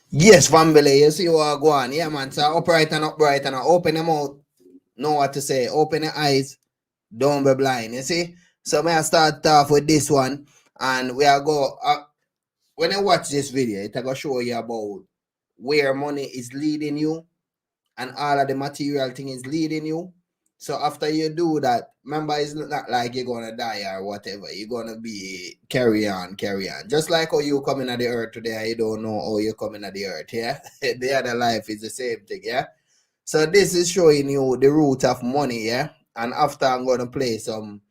Yes, family, you see what go on. Yeah, man. So upright and open them out. Know what to say. Open your eyes. Don't be blind. You see? So may I start off with this one. And we are go when you watch this video, it's gonna show you about where money is leading you and all of the material thing is leading you. So after you do that, remember it's not like you're gonna die or whatever. You're gonna be carry on, carry on. Just like how you coming at the earth today, you don't know how you're coming at the earth, yeah? The other life is the same thing, yeah? So this is showing you the root of money, yeah? And after I'm gonna play some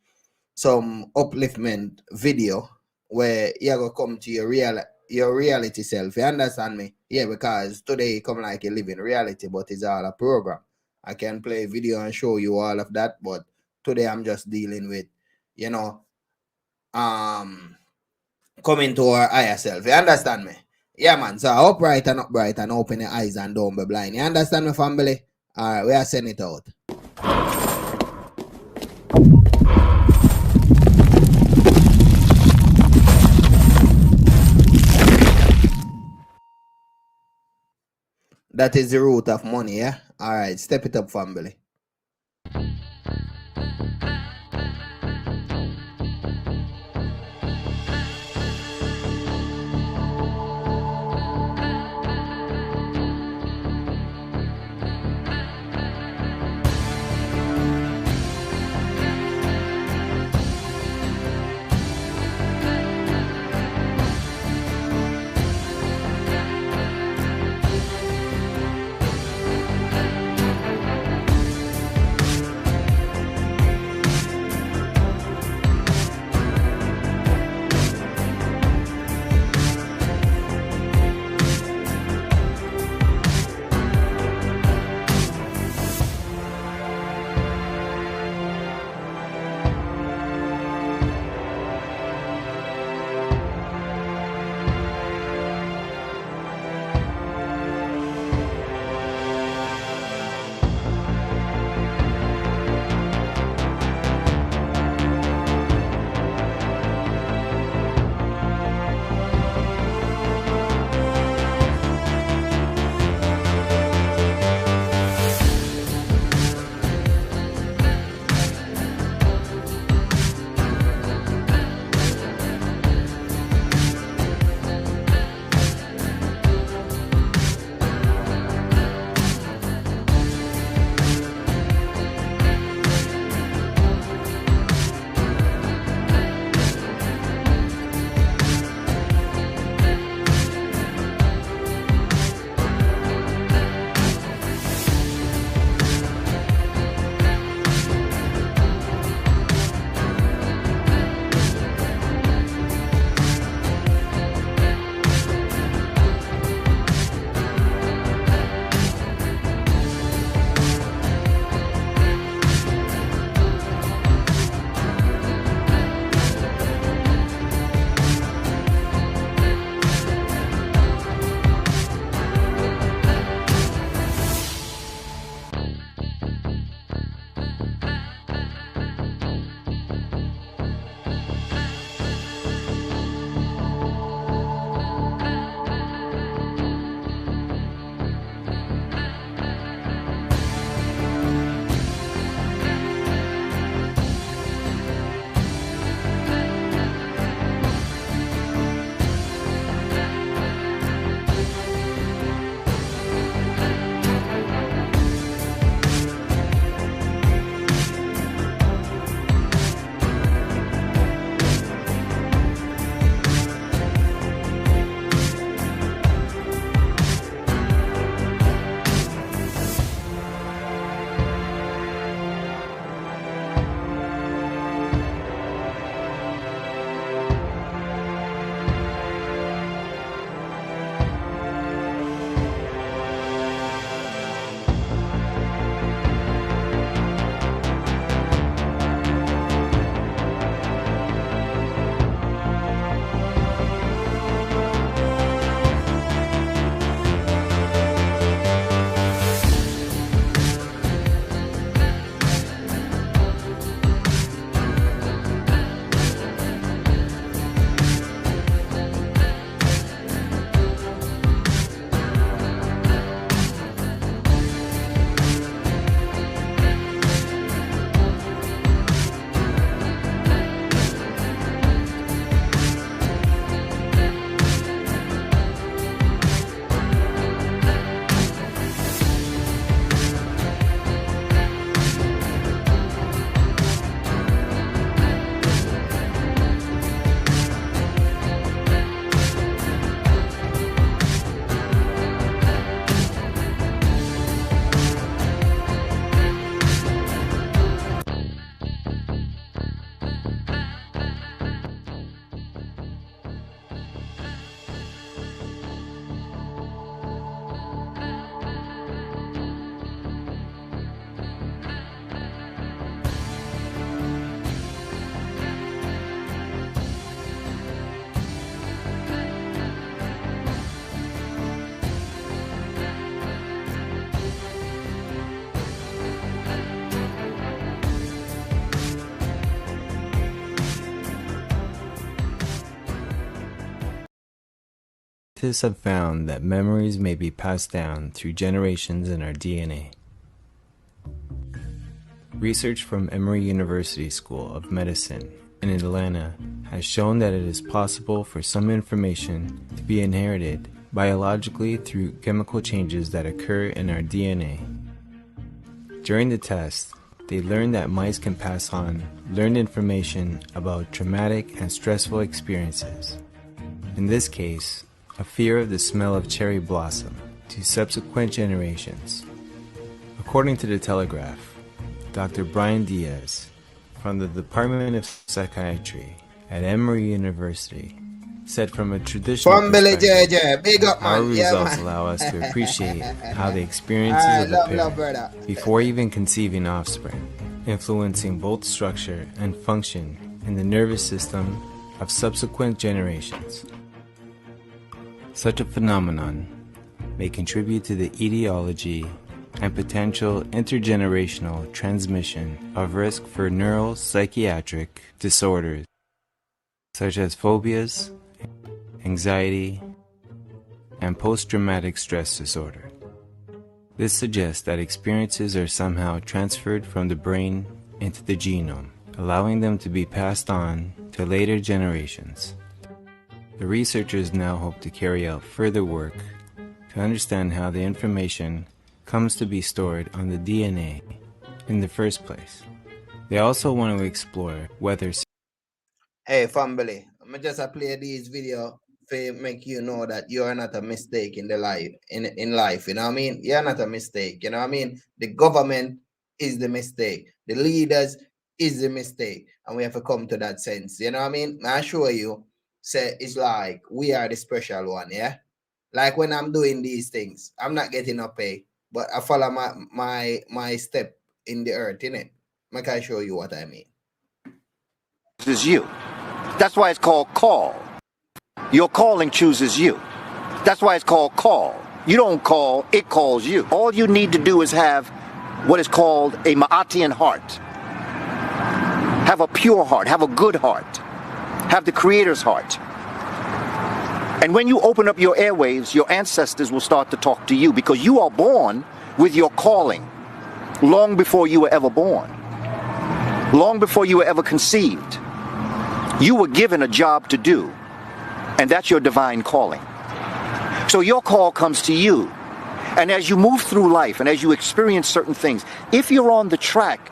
upliftment video where you're gonna come to your reality self. You understand me? Yeah, because today you come like you live in reality, but it's all a program. I can play video and show you all of that, but today I'm just dealing with, you know, um coming to our higher self. You understand me? Yeah, man. So upright and open your eyes and don't be blind. You understand me, family? Alright, we are sending it out. That is the root of money, yeah? Alright, step it up, family. Scientists have found that memories may be passed down through generations in our DNA. Research from Emory University School of Medicine in Atlanta has shown that it is possible for some information to be inherited biologically through chemical changes that occur in our DNA. During the test, they learned that mice can pass on learned information about traumatic and stressful experiences. In this case, a fear of the smell of cherry blossom to subsequent generations. According to the Telegraph, Dr. Brian Diaz from the Department of Psychiatry at Emory University said from a traditional perspective, big up, our man. results allow us to appreciate how the experiences of a parent before even conceiving offspring, influencing both structure and function in the nervous system of subsequent generations. Such a phenomenon may contribute to the etiology and potential intergenerational transmission of risk for neuropsychiatric disorders such as phobias, anxiety, and post-traumatic stress disorder. This suggests that experiences are somehow transferred from the brain into the genome, allowing them to be passed on to later generations. The researchers now hope to carry out further work to understand how the information comes to be stored on the DNA in the first place. They also want to explore whether... Hey, family, I'm just play this video to make you know that you are not a mistake in the life, in life, you know what I mean? You're not a mistake, you know what I mean? The government is the mistake. The leaders is the mistake. And we have to come to that sense, you know what I mean? I assure you, say it's like we are the special one, yeah? Like when I'm doing these things, I'm not getting a pay, but I follow my step in the earth, innit? Make I show you what I mean. This is you. That's why it's called call. Your calling chooses you. That's why it's called call. You don't call, it calls you. All you need to do is have what is called a Ma'atian heart. Have a pure heart, have a good heart. Have the Creator's heart. And when you open up your airwaves, your ancestors will start to talk to you because you are born with your calling long before you were ever born, long before you were ever conceived. You were given a job to do, and that's your divine calling. So your call comes to you. And as you move through life and as you experience certain things, if you're on the track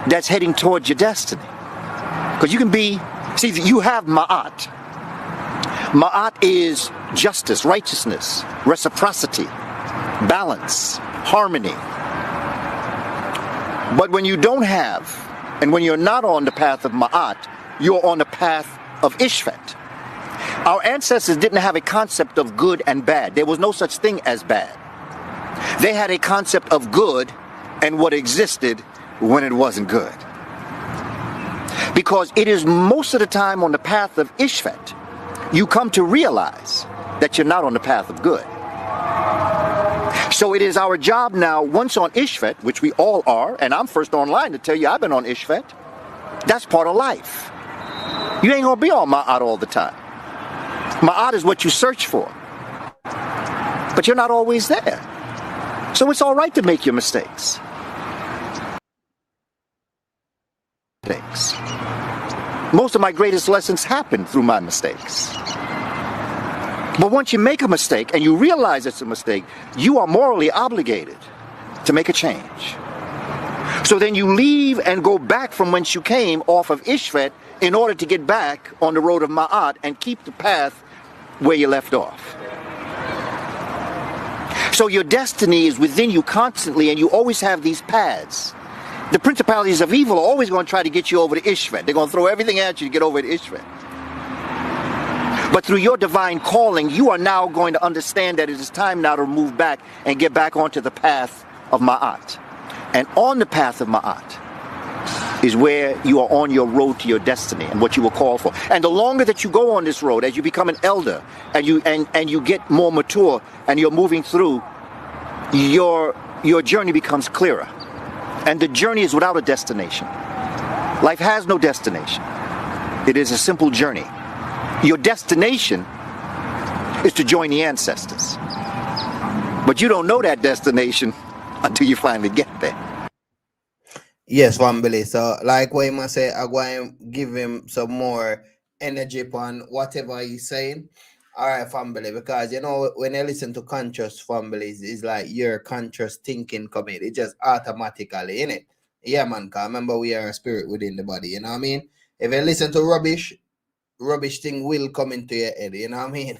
that's heading towards your destiny, because you can be, see, you have Ma'at. Ma'at is justice, righteousness, reciprocity, balance, harmony. But when you don't have, and when you're not on the path of Ma'at, you're on the path of Ishvat. Our ancestors didn't have a concept of good and bad. There was no such thing as bad. They had a concept of good and what existed when it wasn't good. Because it is most of the time on the path of Ishvat, you come to realize that you're not on the path of good. So it is our job now, once on Ishvat, which we all are, and I'm first online to tell you I've been on Ishvat, that's part of life. You ain't gonna be on Ma'at all the time. Ma'at is what you search for. But you're not always there. So it's all right to make your mistakes. Most of my greatest lessons happen through my mistakes. But once you make a mistake and you realize it's a mistake, you are morally obligated to make a change. So then you leave and go back from whence you came off of Ishvat in order to get back on the road of Ma'at and keep the path where you left off. So your destiny is within you constantly, and you always have these paths. The principalities of evil are always going to try to get you over to Ishvat. They're going to throw everything at you to get over to Ishvat. But through your divine calling, you are now going to understand that it is time now to move back and get back onto the path of Ma'at. And on the path of Ma'at is where you are on your road to your destiny and what you were called for. And the longer that you go on this road, as you become an elder and you get more mature and you're moving through, your journey becomes clearer. And the journey is without a destination. Life has no destination. It is a simple journey. Your destination is to join the ancestors. But you don't know that destination until you finally get there. Yes, family. So, like what I say, I'm going to give him some more energy upon whatever he's saying. All right, family, because you know, when you listen to conscious families, it's like your conscious thinking coming. It just automatically in it. Yeah, man. Cause remember, we are a spirit within the body. You know what I mean? If you listen to rubbish thing will come into your head. You know what I mean?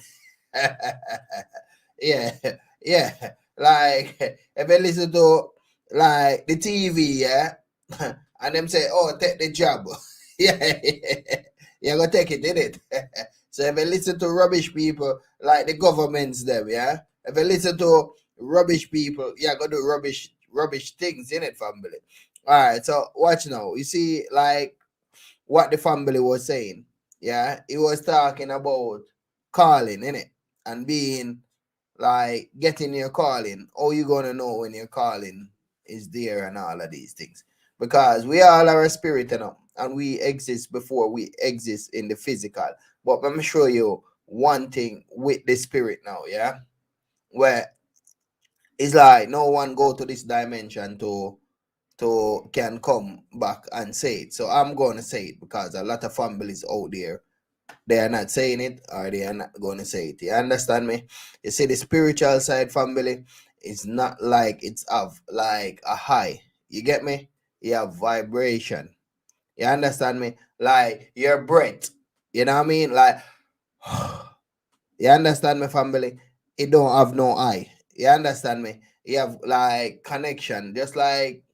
Yeah, yeah. Like if you listen to like the TV, yeah, and them say, "Oh, take the job," yeah, you're gonna take it, did it? So if you listen to rubbish people like the governments, them, yeah. If you listen to rubbish people, you're gonna do rubbish things in it, family. All right, so watch now. You see, like what the family was saying, yeah. He was talking about calling, in it, and being like getting your calling. How you gonna know when your calling is there and all of these things? Because we all are a spirit, you know, and we exist before we exist in the physical. But let me show you one thing with the spirit now, yeah, where it's like no one go to this dimension to can come back and say it. So I'm gonna say it because a lot of families out there, they are not saying it or they are not going to say it. You understand me? You see, the spiritual side, family, is not like it's of like a high. You get me? You have vibration. You understand me? Like your breath. You know what I mean? Like, you understand me, family? It don't have no eye. You understand me? You have like connection, just like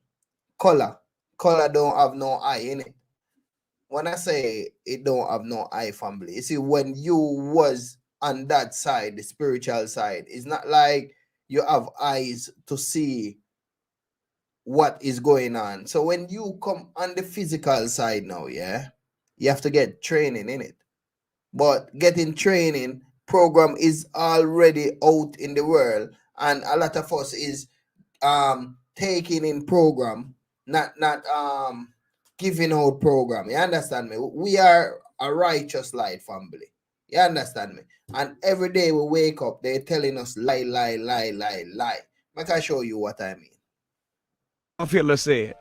color. Color don't have no eye in it. When I say it don't have no eye, family, you see, when you was on that side, the spiritual side, it's not like you have eyes to see what is going on. So when you come on the physical side now, yeah, you have to get training in it. But getting training program is already out in the world, and a lot of us is taking in program, not giving out program. You understand me? We are a righteous light family. You understand me? And every day we wake up, they're telling us lie, lie, lie, lie, lie. I can show you what I mean. Hitler said,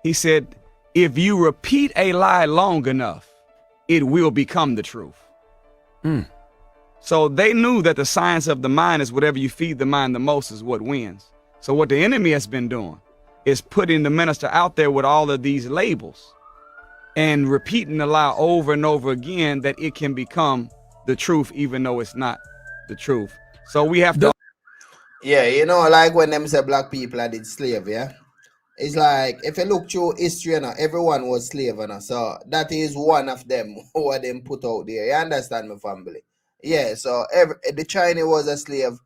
he said, if you repeat a lie long enough, it will become the truth. So they knew that the science of the mind is whatever you feed the mind the most is what wins. So what the enemy has been doing is putting the minister out there with all of these labels and repeating the lie over and over again that it can become the truth, even though it's not the truth. So we have to. Yeah, you know, like when them say black people are the slave, yeah? It's like, if you look through history, you know, everyone was slave, you know? So that is one of them who them put out there. You understand me, family? Yeah, so the Chinese was a slave,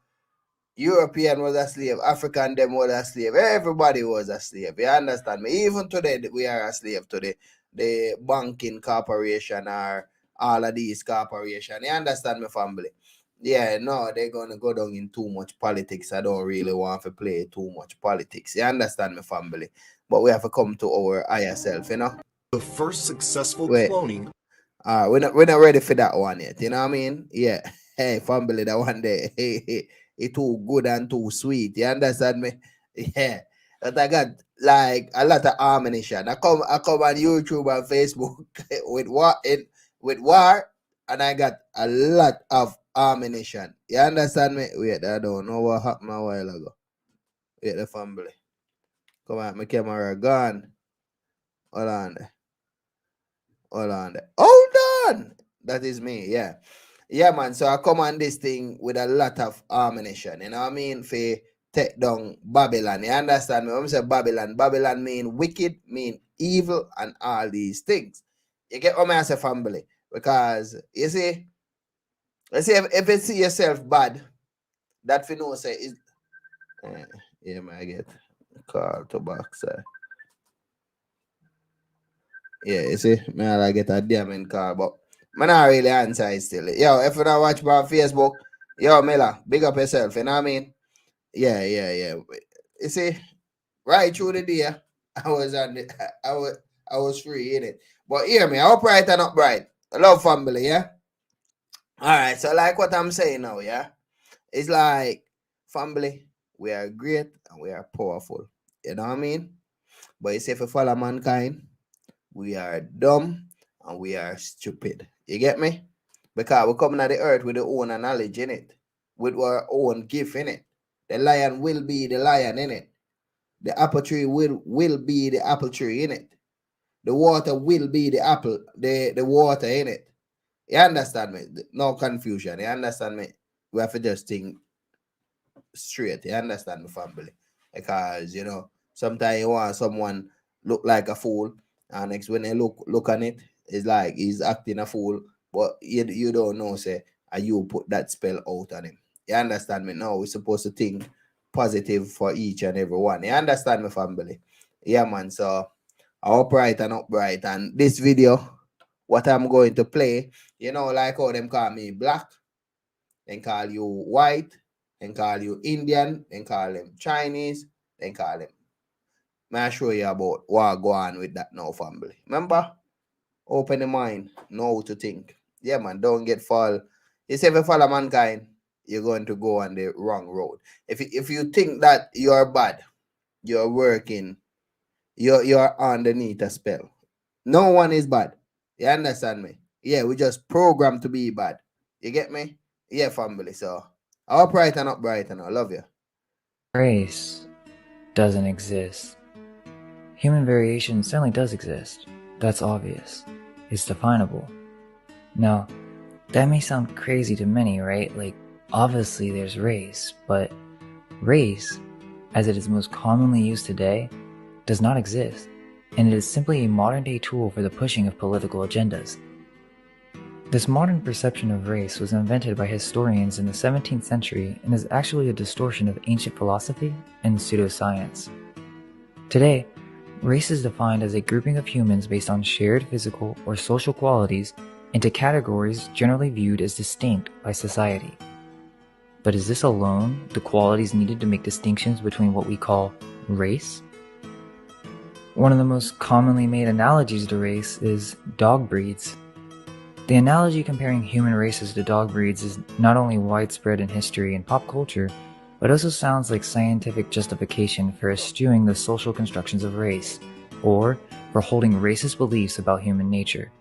European was a slave, African them was a slave, everybody was a slave. You understand me? Even today, we are a slave to the banking corporation or all of these corporations. You understand me, family? Yeah, no, they're gonna go down in too much politics. I don't really want to play too much politics. You understand me, family? But we have to come to our higher self, you know? The first successful Wait. cloning. We're not ready for that one yet. You know what I mean? Yeah. Hey, family, that one day. It too good and too sweet. You understand me? Yeah. But I got like a lot of ammunition. I come on YouTube and Facebook with war, and I got a lot of ammunition. You understand me? Wait, I don't know what happened a while ago. Wait, the family. Come on, my camera gone. Hold on there. Hold on. That is me, yeah. Yeah, man. So I come on this thing with a lot of ammunition. You know what I mean? For take down Babylon. You understand me? When I say Babylon mean wicked, mean evil, and all these things. You get what I say, family? Because you see, let's say if you see yourself bad, that you know say is yeah, man, I get call to boxer. Yeah, you see, man, I get a damn call, but man, I really answer it still. Yo, if you don't watch me on Facebook, yo, Miller, big up yourself, you know what I mean? Yeah. You see, right through the day, I was free in it. But hear me, upright and upright. Love family, yeah? Alright, so like what I'm saying now, yeah? It's like, family, we are great and we are powerful. You know what I mean? But you say if we follow mankind, we are dumb and we are stupid. You get me? Because we're coming at the earth with our own knowledge in it, with our own gift in it. The lion will be the lion in it. The apple tree will be the apple tree in it. The water will be the apple, the water in it. You understand me? No confusion. You understand me? We have to just think straight. You understand me, family? Because you know, sometimes you want someone look like a fool, and next when they look on it, it's like he's acting a fool, but you don't know, say, and you put that spell out on him. You understand me? No, we're supposed to think positive for each and every one. You understand me, family? Yeah, man. So upright and upright, and this video, what I'm going to play, you know, like how them call me black, then call you white, then call you Indian, then call them Chinese, then call them. May I show you about what go on with that now, family. Remember? Open the mind, know how to think. Yeah, man, don't get fall. You say if you follow mankind, you're going to go on the wrong road. If you think that you're bad, you're working, you're underneath a spell. No one is bad. You understand me? Yeah, we just programmed to be bad. You get me? Yeah, family. So upright and upright, and I love you. Race doesn't exist. Human variation certainly does exist. That's obvious. It's definable. Now, that may sound crazy to many, right? Like, obviously there's race, but race, as it is most commonly used today, does not exist, and it is simply a modern-day tool for the pushing of political agendas. This modern perception of race was invented by historians in the 17th century and is actually a distortion of ancient philosophy and pseudoscience. Today, race is defined as a grouping of humans based on shared physical or social qualities into categories generally viewed as distinct by society. But is this alone the qualities needed to make distinctions between what we call race? One of the most commonly made analogies to race is dog breeds. The analogy comparing human races to dog breeds is not only widespread in history and pop culture, but also sounds like scientific justification for eschewing the social constructions of race, or for holding racist beliefs about human nature.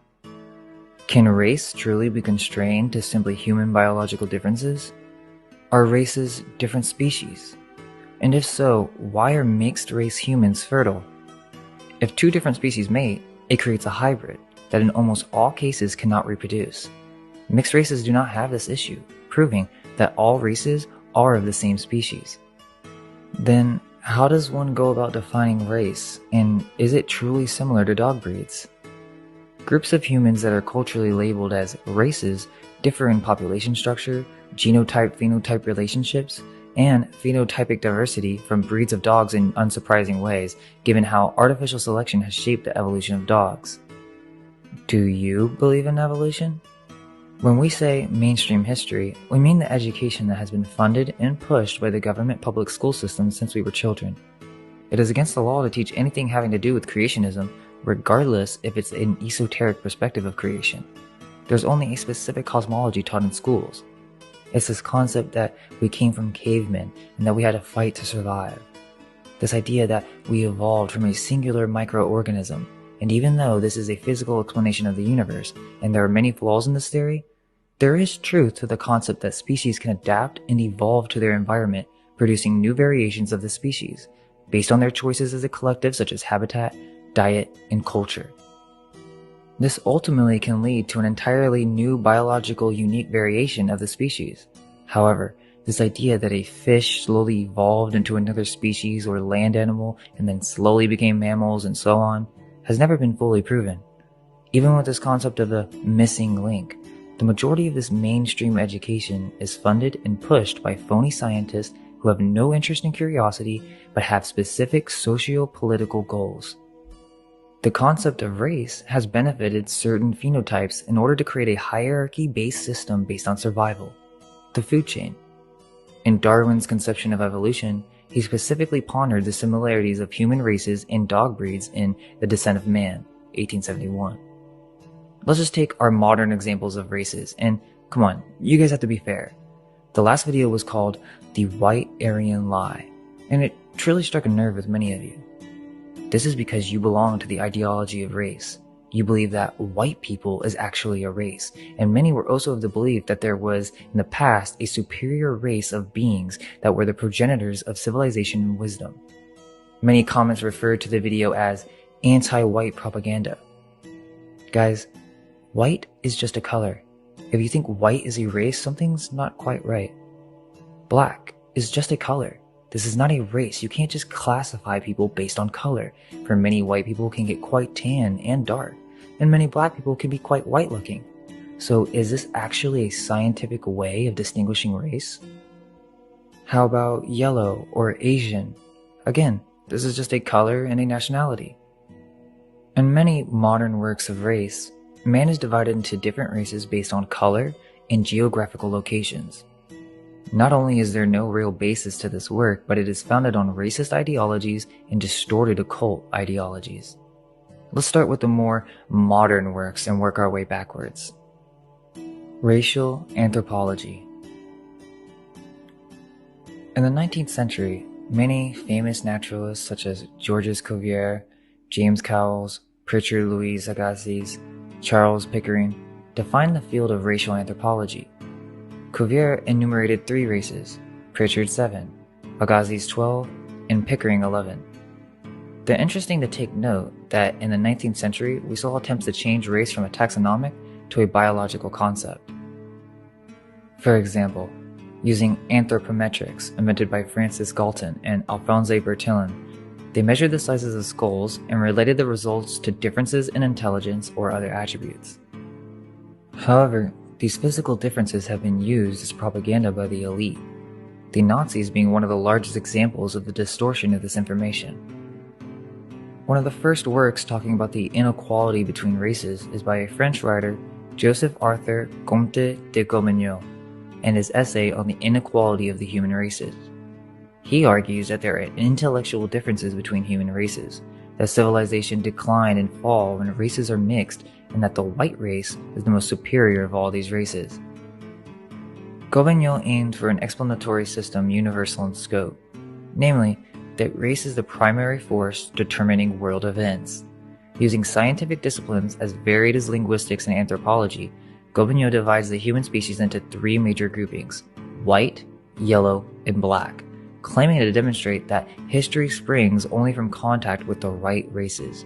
Can race truly be constrained to simply human biological differences? Are races different species? And if so, why are mixed race humans fertile? If two different species mate, it creates a hybrid that in almost all cases cannot reproduce. Mixed races do not have this issue, proving that all races are of the same species. Then, how does one go about defining race, and is it truly similar to dog breeds? Groups of humans that are culturally labeled as races differ in population structure, genotype-phenotype relationships, and phenotypic diversity from breeds of dogs in unsurprising ways, given how artificial selection has shaped the evolution of dogs. Do you believe in evolution? When we say mainstream history, we mean the education that has been funded and pushed by the government public school system since we were children. It is against the law to teach anything having to do with creationism, regardless if it's an esoteric perspective of creation. There's only a specific cosmology taught in schools. It's this concept that we came from cavemen and that we had to fight to survive. This idea that we evolved from a singular microorganism. And even though this is a physical explanation of the universe, and there are many flaws in this theory, there is truth to the concept that species can adapt and evolve to their environment, producing new variations of the species, based on their choices as a collective such as habitat, diet, and culture. This ultimately can lead to an entirely new biological unique variation of the species. However, this idea that a fish slowly evolved into another species or land animal and then slowly became mammals and so on has never been fully proven. Even with this concept of the missing link, the majority of this mainstream education is funded and pushed by phony scientists who have no interest in curiosity but have specific socio-political goals. The concept of race has benefited certain phenotypes in order to create a hierarchy-based system based on survival, the food chain. In Darwin's conception of evolution, he specifically pondered the similarities of human races and dog breeds in The Descent of Man, 1871. Let's just take our modern examples of races and come on, you guys have to be fair. The last video was called The White Aryan Lie, and it truly struck a nerve with many of you. This is because you belong to the ideology of race. You believe that white people is actually a race, and many were also of the belief that there was, in the past, a superior race of beings that were the progenitors of civilization and wisdom. Many comments referred to the video as anti-white propaganda. Guys, white is just a color. If you think white is a race, something's not quite right. Black is just a color. This is not a race. You can't just classify people based on color. For many, white people can get quite tan and dark, and many black people can be quite white looking. So is this actually a scientific way of distinguishing race? How about yellow or Asian? Again, this is just a color and a nationality. In many modern works of race, man is divided into different races based on color and geographical locations. Not only is there no real basis to this work, but it is founded on racist ideologies and distorted occult ideologies. Let's start with the more modern works and work our way backwards. Racial anthropology. In the 19th century, many famous naturalists such as Georges Cuvier, James Cowles, Pritchard Louis Agassiz, Charles Pickering defined the field of racial anthropology. Cuvier enumerated 3 races, Pritchard 7, Agassiz 12, and Pickering 11. They're interesting to take note that in the 19th century, we saw attempts to change race from a taxonomic to a biological concept. For example, using anthropometrics invented by Francis Galton and Alphonse Bertillon, they measured the sizes of skulls and related the results to differences in intelligence or other attributes. However, these physical differences have been used as propaganda by the elite, the Nazis being one of the largest examples of the distortion of this information. One of the first works talking about the inequality between races is by a French writer, Joseph Arthur Comte de Gobineau, and his essay on the inequality of the human races. He argues that there are intellectual differences between human races, that civilization decline and fall when races are mixed, and that the white race is the most superior of all these races. Gobineau aimed for an explanatory system universal in scope, namely, that race is the primary force determining world events. Using scientific disciplines as varied as linguistics and anthropology, Gobineau divides the human species into 3 major groupings: white, yellow, and black, claiming to demonstrate that history springs only from contact with the right races.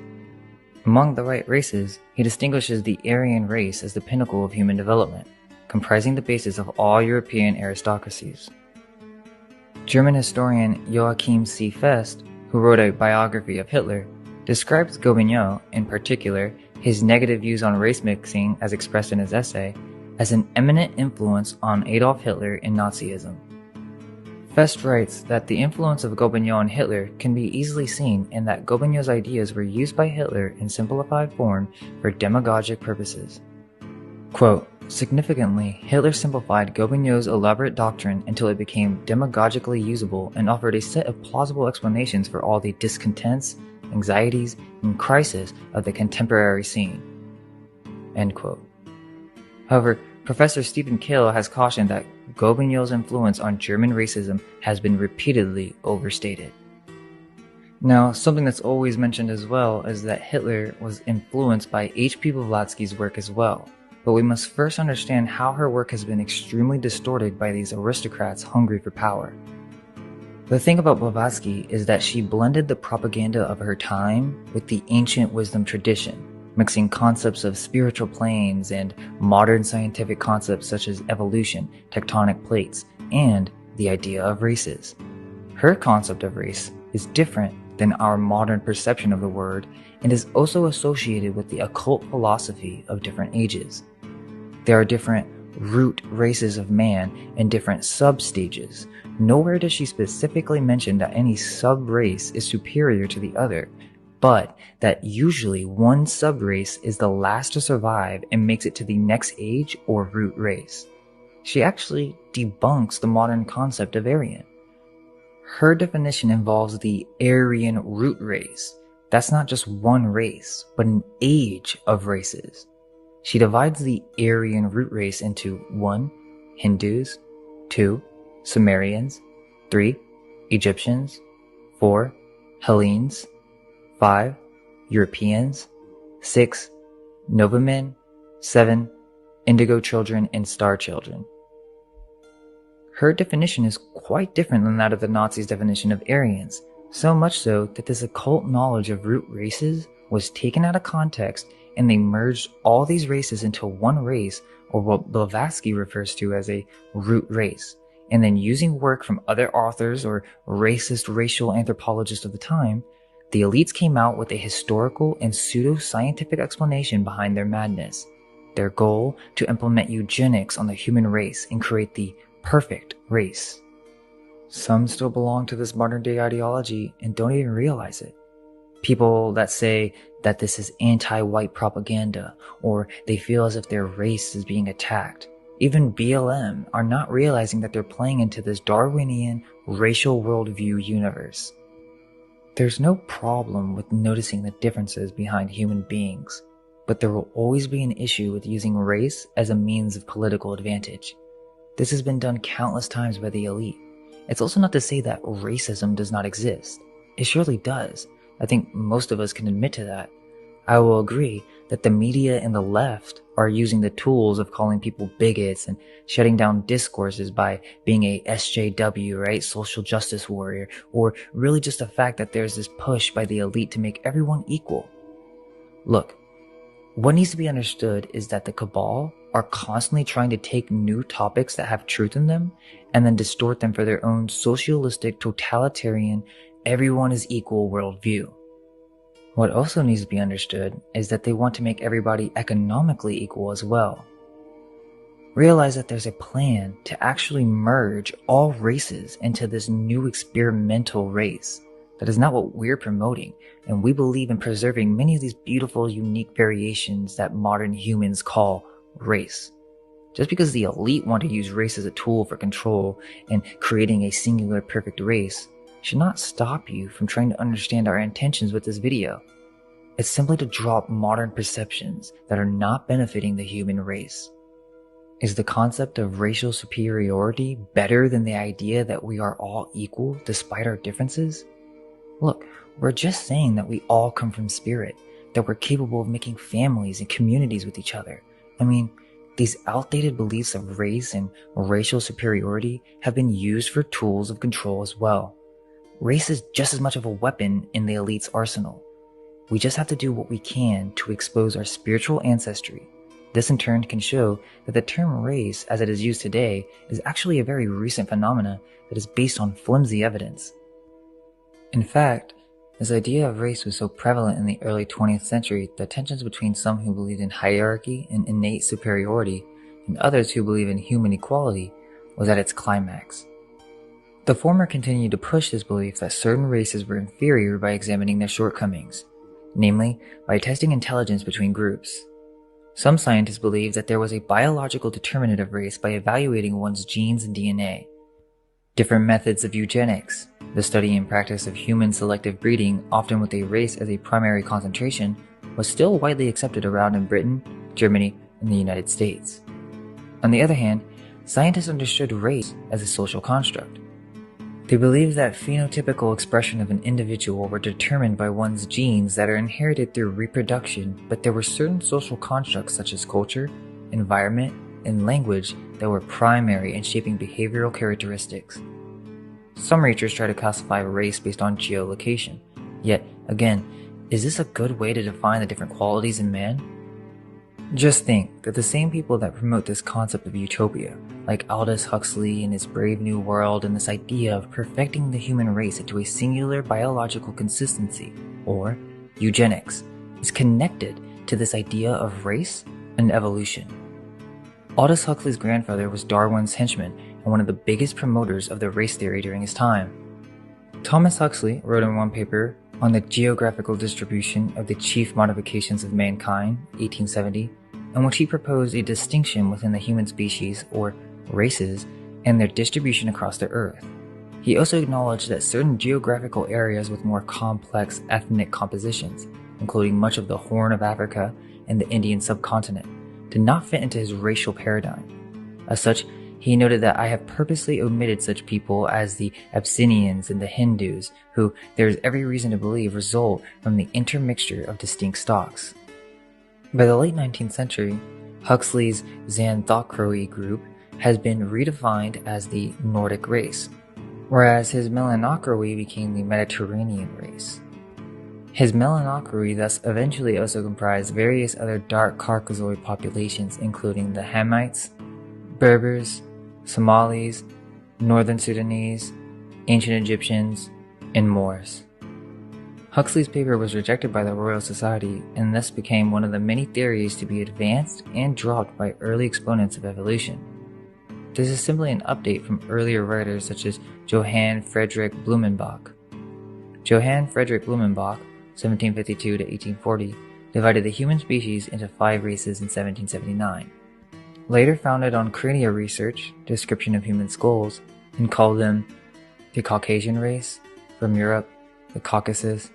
Among the right races, he distinguishes the Aryan race as the pinnacle of human development, comprising the basis of all European aristocracies. German historian Joachim C. Fest, who wrote a biography of Hitler, describes Gobineau, in particular, his negative views on race mixing as expressed in his essay, as an eminent influence on Adolf Hitler and Nazism. Fest writes that the influence of Gobineau on Hitler can be easily seen in that Gobineau's ideas were used by Hitler in simplified form for demagogic purposes. Quote, significantly, Hitler simplified Gobineau's elaborate doctrine until it became demagogically usable and offered a set of plausible explanations for all the discontents, anxieties, and crises of the contemporary scene. End quote. However, Professor Stephen Kale has cautioned that Gobineau's influence on German racism has been repeatedly overstated. Now, something that's always mentioned as well is that Hitler was influenced by H.P. Blavatsky's work as well, but we must first understand how her work has been extremely distorted by these aristocrats hungry for power. The thing about Blavatsky is that she blended the propaganda of her time with the ancient wisdom tradition, mixing concepts of spiritual planes and modern scientific concepts such as evolution, tectonic plates, and the idea of races. Her concept of race is different than our modern perception of the word and is also associated with the occult philosophy of different ages. There are different root races of man and different sub-stages. Nowhere does she specifically mention that any sub-race is superior to the other, but that usually one sub-race is the last to survive and makes it to the next age or root race. She actually debunks the modern concept of Aryan. Her definition involves the Aryan root race. That's not just one race, but an age of races. She divides the Aryan root race into 1. Hindus, 2. Sumerians, 3. Egyptians, 4. Hellenes, 5. Europeans, 6. Novamen, 7. Indigo children and star children. Her definition is quite different than that of the Nazis' definition of Aryans, so much so that this occult knowledge of root races was taken out of context and they merged all these races into one race, or what Blavatsky refers to as a root race, and then using work from other authors or racist racial anthropologists of the time, the elites came out with a historical and pseudo-scientific explanation behind their madness. Their goal to implement eugenics on the human race and create the perfect race. Some still belong to this modern day ideology and don't even realize it. People that say that this is anti-white propaganda, or they feel as if their race is being attacked. Even BLM are not realizing that they're playing into this Darwinian racial worldview universe. There's no problem with noticing the differences behind human beings, but there will always be an issue with using race as a means of political advantage. This has been done countless times by the elite. It's also not to say that racism does not exist. It surely does. I think most of us can admit to that. I will agree that the media and the left are using the tools of calling people bigots and shutting down discourses by being a SJW, right? Social justice warrior, or really just the fact that there's this push by the elite to make everyone equal. Look, what needs to be understood is that the cabal are constantly trying to take new topics that have truth in them and then distort them for their own socialistic, totalitarian, everyone is equal worldview. What also needs to be understood is that they want to make everybody economically equal as well. Realize that there's a plan to actually merge all races into this new experimental race. That is not what we're promoting, and we believe in preserving many of these beautiful, unique variations that modern humans call race. Just because the elite want to use race as a tool for control and creating a singular perfect race should not stop you from trying to understand our intentions with this video. It's simply to drop modern perceptions that are not benefiting the human race. Is the concept of racial superiority better than the idea that we are all equal despite our differences? Look, we're just saying that we all come from spirit, that we're capable of making families and communities with each other. I mean, these outdated beliefs of race and racial superiority have been used for tools of control as well. Race is just as much of a weapon in the elite's arsenal. We just have to do what we can to expose our spiritual ancestry. This in turn can show that the term race as it is used today is actually a very recent phenomena that is based on flimsy evidence. In fact, this idea of race was so prevalent in the early 20th century that tensions between some who believed in hierarchy and innate superiority and others who believe in human equality was at its climax. The former continued to push this belief that certain races were inferior by examining their shortcomings, namely by testing intelligence between groups. Some scientists believed that there was a biological determinant of race by evaluating one's genes and DNA. Different methods of eugenics, the study and practice of human selective breeding, often with a race as a primary concentration, was still widely accepted around in Britain, Germany, and the United States. On the other hand, scientists understood race as a social construct. They believed that phenotypical expression of an individual were determined by one's genes that are inherited through reproduction, but there were certain social constructs such as culture, environment, and language that were primary in shaping behavioral characteristics. Some researchers try to classify race based on geolocation. Yet, again, is this a good way to define the different qualities in man? Just think that the same people that promote this concept of utopia, like Aldous Huxley and his Brave New World and this idea of perfecting the human race into a singular biological consistency, or eugenics, is connected to this idea of race and evolution. Aldous Huxley's grandfather was Darwin's henchman and one of the biggest promoters of the race theory during his time. Thomas Huxley wrote in one paper on the geographical distribution of the chief modifications of mankind, 1870, in which he proposed a distinction within the human species, or races, and their distribution across the earth. He also acknowledged that certain geographical areas with more complex ethnic compositions, including much of the Horn of Africa and the Indian subcontinent, did not fit into his racial paradigm. As such, he noted that I have purposely omitted such people as the Abyssinians and the Hindus, who there is every reason to believe result from the intermixture of distinct stocks. By the late 19th century, Huxley's Xanthocracy group has been redefined as the Nordic race, whereas his Melanocracy became the Mediterranean race. His Melanocracy thus eventually also comprised various other dark Caucasoid populations, including the Hamites, Berbers, Somalis, Northern Sudanese, ancient Egyptians, and Moors. Huxley's paper was rejected by the Royal Society and thus became one of the many theories to be advanced and dropped by early exponents of evolution. This is simply an update from earlier writers such as Johann Friedrich Blumenbach. Johann Friedrich Blumenbach, 1752 to 1840, divided the human species into 5 races in 1779. Later founded on cranial research, description of human skulls, and called them the Caucasian race from Europe, the Caucasus,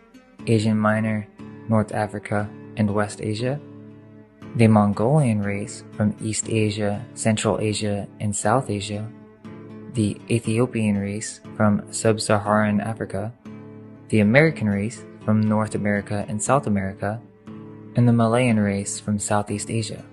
Asian Minor, North Africa, and West Asia, the Mongolian race from East Asia, Central Asia, and South Asia, the Ethiopian race from Sub-Saharan Africa, the American race from North America and South America, and the Malayan race from Southeast Asia.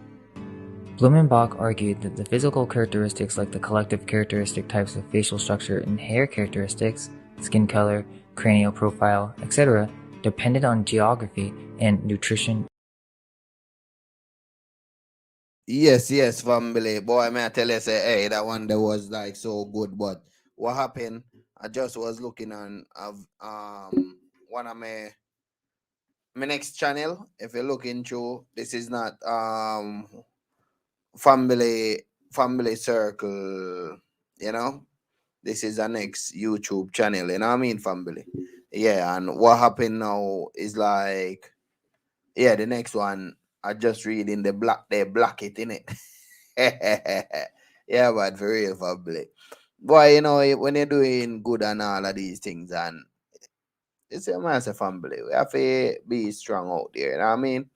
Blumenbach argued that the physical characteristics like the collective characteristic types of facial structure and hair characteristics, skin color, cranial profile, etc., depended on geography and nutrition. Yes, family. Boy, may I tell you, say, hey, that one there was like so good. But what happened? I just was looking on one of my next channel. If you're looking through, this is not family circle, you know. This is our next YouTube channel, you know what I mean, family. Yeah, and what happened now is like, yeah, the next one I just reading they block it in it. Yeah, but for real, family. Boy, you know, when you're doing good and all of these things, and it's a massive family, we have to be strong out there, you know what I mean?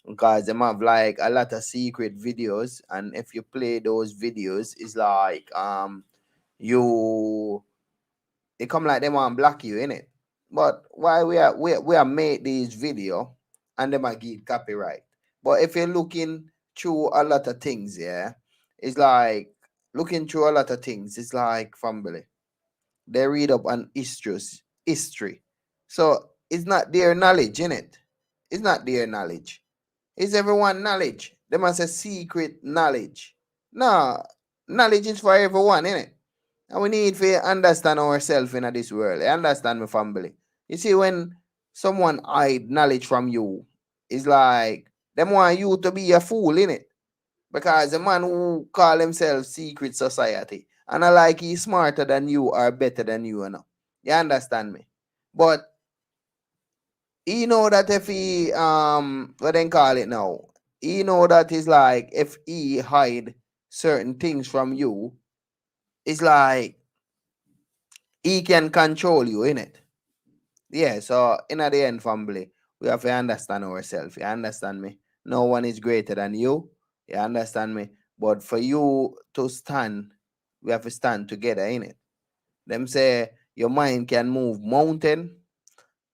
Because they have like a lot of secret videos, and if you play those videos, it's like you it come like they want to block you, innit? But why we are made these video and they might give copyright. But if you're looking through a lot of things, yeah, it's like looking through a lot of things, it's like family. They read up on history. So it's not their knowledge, innit? It's not their knowledge. It's everyone knowledge. They must say secret knowledge. No, knowledge is for everyone, innit? And we need to understand ourselves in this world. I understand my family. You see, when someone hide knowledge from you, it's like them want you to be a fool, innit? Because the man who call himself secret society, and I like he's smarter than you or better than you know. You understand me? But he know that if he what they call it now, he know that it's like if he hide certain things from you, it's like he can control you, innit? Yeah, so in the end, family, we have to understand ourselves. You understand me? No one is greater than you. You understand me? But for you to stand, we have to stand together, innit? Them say your mind can move mountain.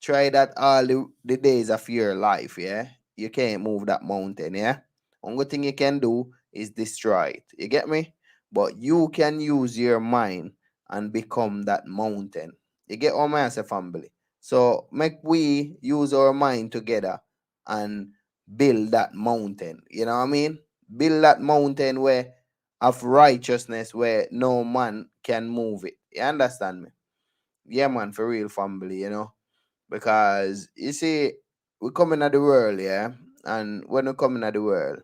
Try that all the days of your life, yeah? You can't move that mountain, yeah? Only thing you can do is destroy it. You get me? But you can use your mind and become that mountain. You get what I say, family? So make we use our mind together and build that mountain. You know what I mean? Build that mountain where of righteousness where no man can move it. You understand me? Yeah, man, for real, family, you know. Because you see, we come into the world, yeah, and when we come into the world,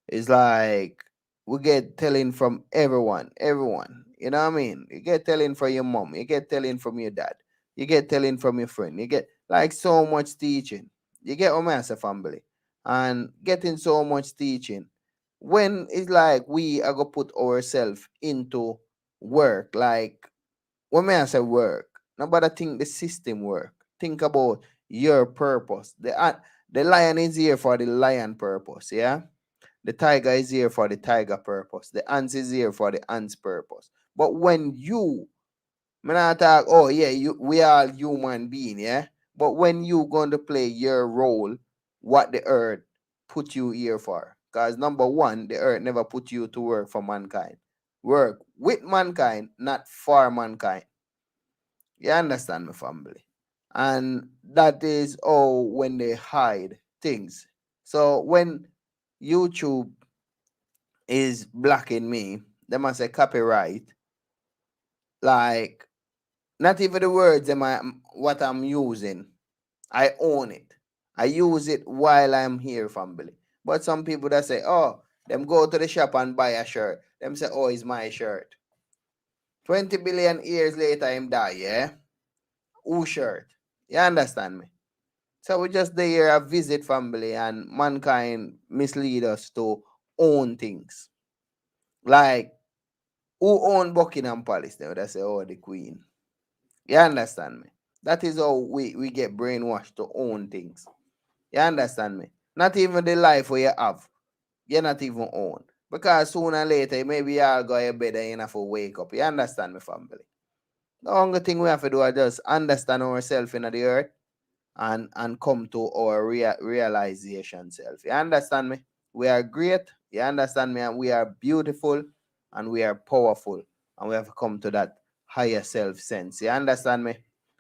it's like we get telling from everyone. You know what I mean? You get telling from your mom, you get telling from your dad, you get telling from your friend, you get like so much teaching. You get what I say, family, and getting so much teaching. When it's like we are gonna put ourselves into work, like when I say work, nobody think the system work. Think about your purpose. The lion is here for the lion purpose, yeah? The tiger is here for the tiger purpose. The ants is here for the ants purpose. But when you, me not talk, oh yeah, we are human being, yeah. But when you going to play your role, what the earth put you here for? Because number one, the earth never put you to work for mankind. Work with mankind, not for mankind. You understand me, family? And that is when they hide things. So when YouTube is blocking me, they must say copyright. Like, not even the words what I'm using. I own it. I use it while I'm here, family. But some people that say, oh, them go to the shop and buy a shirt. Them say, oh, it's my shirt. 20 billion years later, him die, yeah? Who shirt? You understand me? So we just there a visit, family, and mankind mislead us to own things. Like, who own Buckingham Palace? They would say, oh, the Queen. You understand me? That is how we get brainwashed to own things. You understand me? Not even the life where you have, you're not even own. Because sooner or later, maybe y'all go to bed and you have to wake up. You understand me, family? The only thing we have to do is just understand ourselves in the earth and come to our realization self. You understand me? We are great. You understand me? And we are beautiful and we are powerful. And we have to come to that higher self sense. You understand me?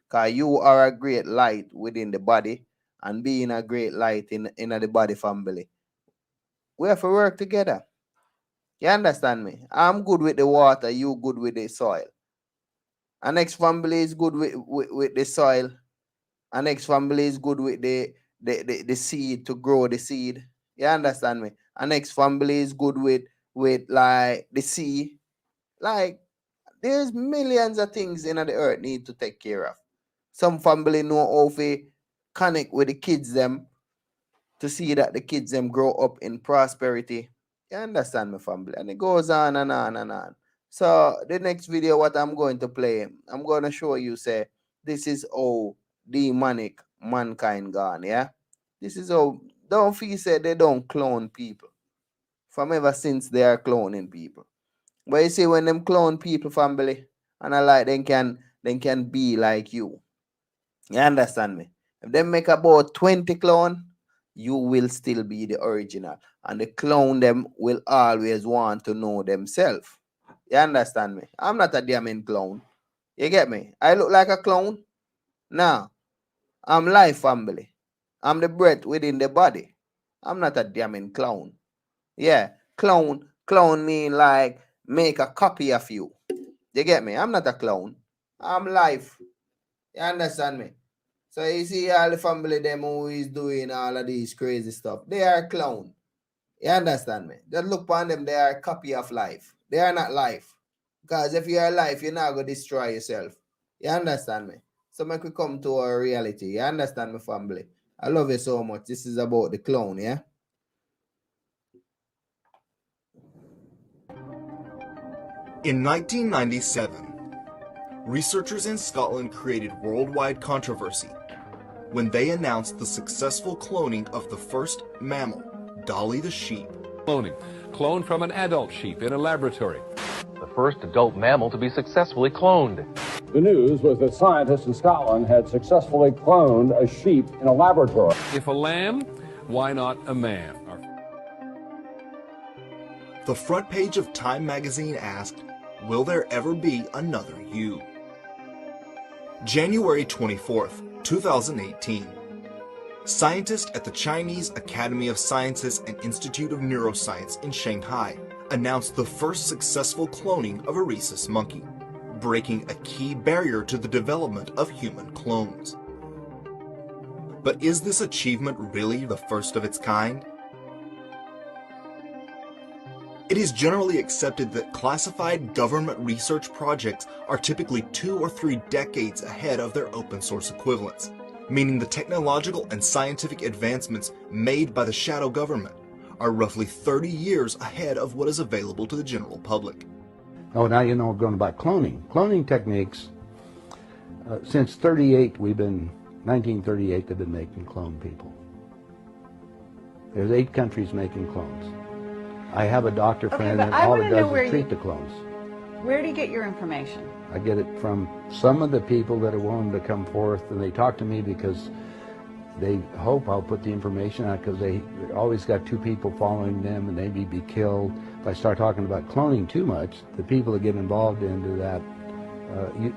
Because you are a great light within the body, and being a great light in the body, family. We have to work together. You understand me? I'm good with the water, you good with the soil. Our next family is good with the soil. Our next family is good with the seed, to grow the seed. You understand me? Our next family is good with like the sea. Like, there's millions of things in the earth need to take care of. Some family know how to connect with the kids them to see that the kids them grow up in prosperity. You understand me, family? And it goes on and on and on. So the next video what I'm going to play, I'm going to show you, say, this is how demonic mankind gone, yeah? This is how, don't feel say they don't clone people. From ever since they are cloning people. But you see, when them clone people, family, and I like they can be like you. You understand me? If they make about 20 clone, you will still be the original. And the clone them will always want to know themselves. You understand me? I'm not a damn clone. You get me? I look like a clone? Nah. I'm life, family. I'm the breath within the body. I'm not a damn clone. Yeah. Clone mean like make a copy of you. You get me? I'm not a clone. I'm life. You understand me? So you see all the family them who is doing all of these crazy stuff. They are clown. You understand me? Just look upon them, they are a copy of life. They are not life. Because if you are life, you're not going to destroy yourself. You understand me? So make we come to our reality. You understand me, family? I love you so much. This is about the clown, yeah? In 1997, researchers in Scotland created worldwide controversy when they announced the successful cloning of the first mammal, Dolly the sheep. Cloning, cloned from an adult sheep in a laboratory. The first adult mammal to be successfully cloned. The news was that scientists in Scotland had successfully cloned a sheep in a laboratory. If a lamb, why not a man? The front page of Time magazine asked, will there ever be another you? January 24th, 2018. Scientists at the Chinese Academy of Sciences and Institute of Neuroscience in Shanghai announced the first successful cloning of a rhesus monkey, breaking a key barrier to the development of human clones. But is this achievement really the first of its kind? It is generally accepted that classified government research projects are typically 2 or 3 decades ahead of their open source equivalents, meaning the technological and scientific advancements made by the shadow government are roughly 30 years ahead of what is available to the general public. Oh, now you know we're going about cloning. Cloning techniques, since 1938 they've been making clone people. There's 8 countries making clones. I have a doctor friend that all it does is treat the clones. Where do you get your information? I get it from some of the people that are willing to come forth, and they talk to me because they hope I'll put the information out, because they always got two people following them and they may be killed. If I start talking about cloning too much, the people that get involved into that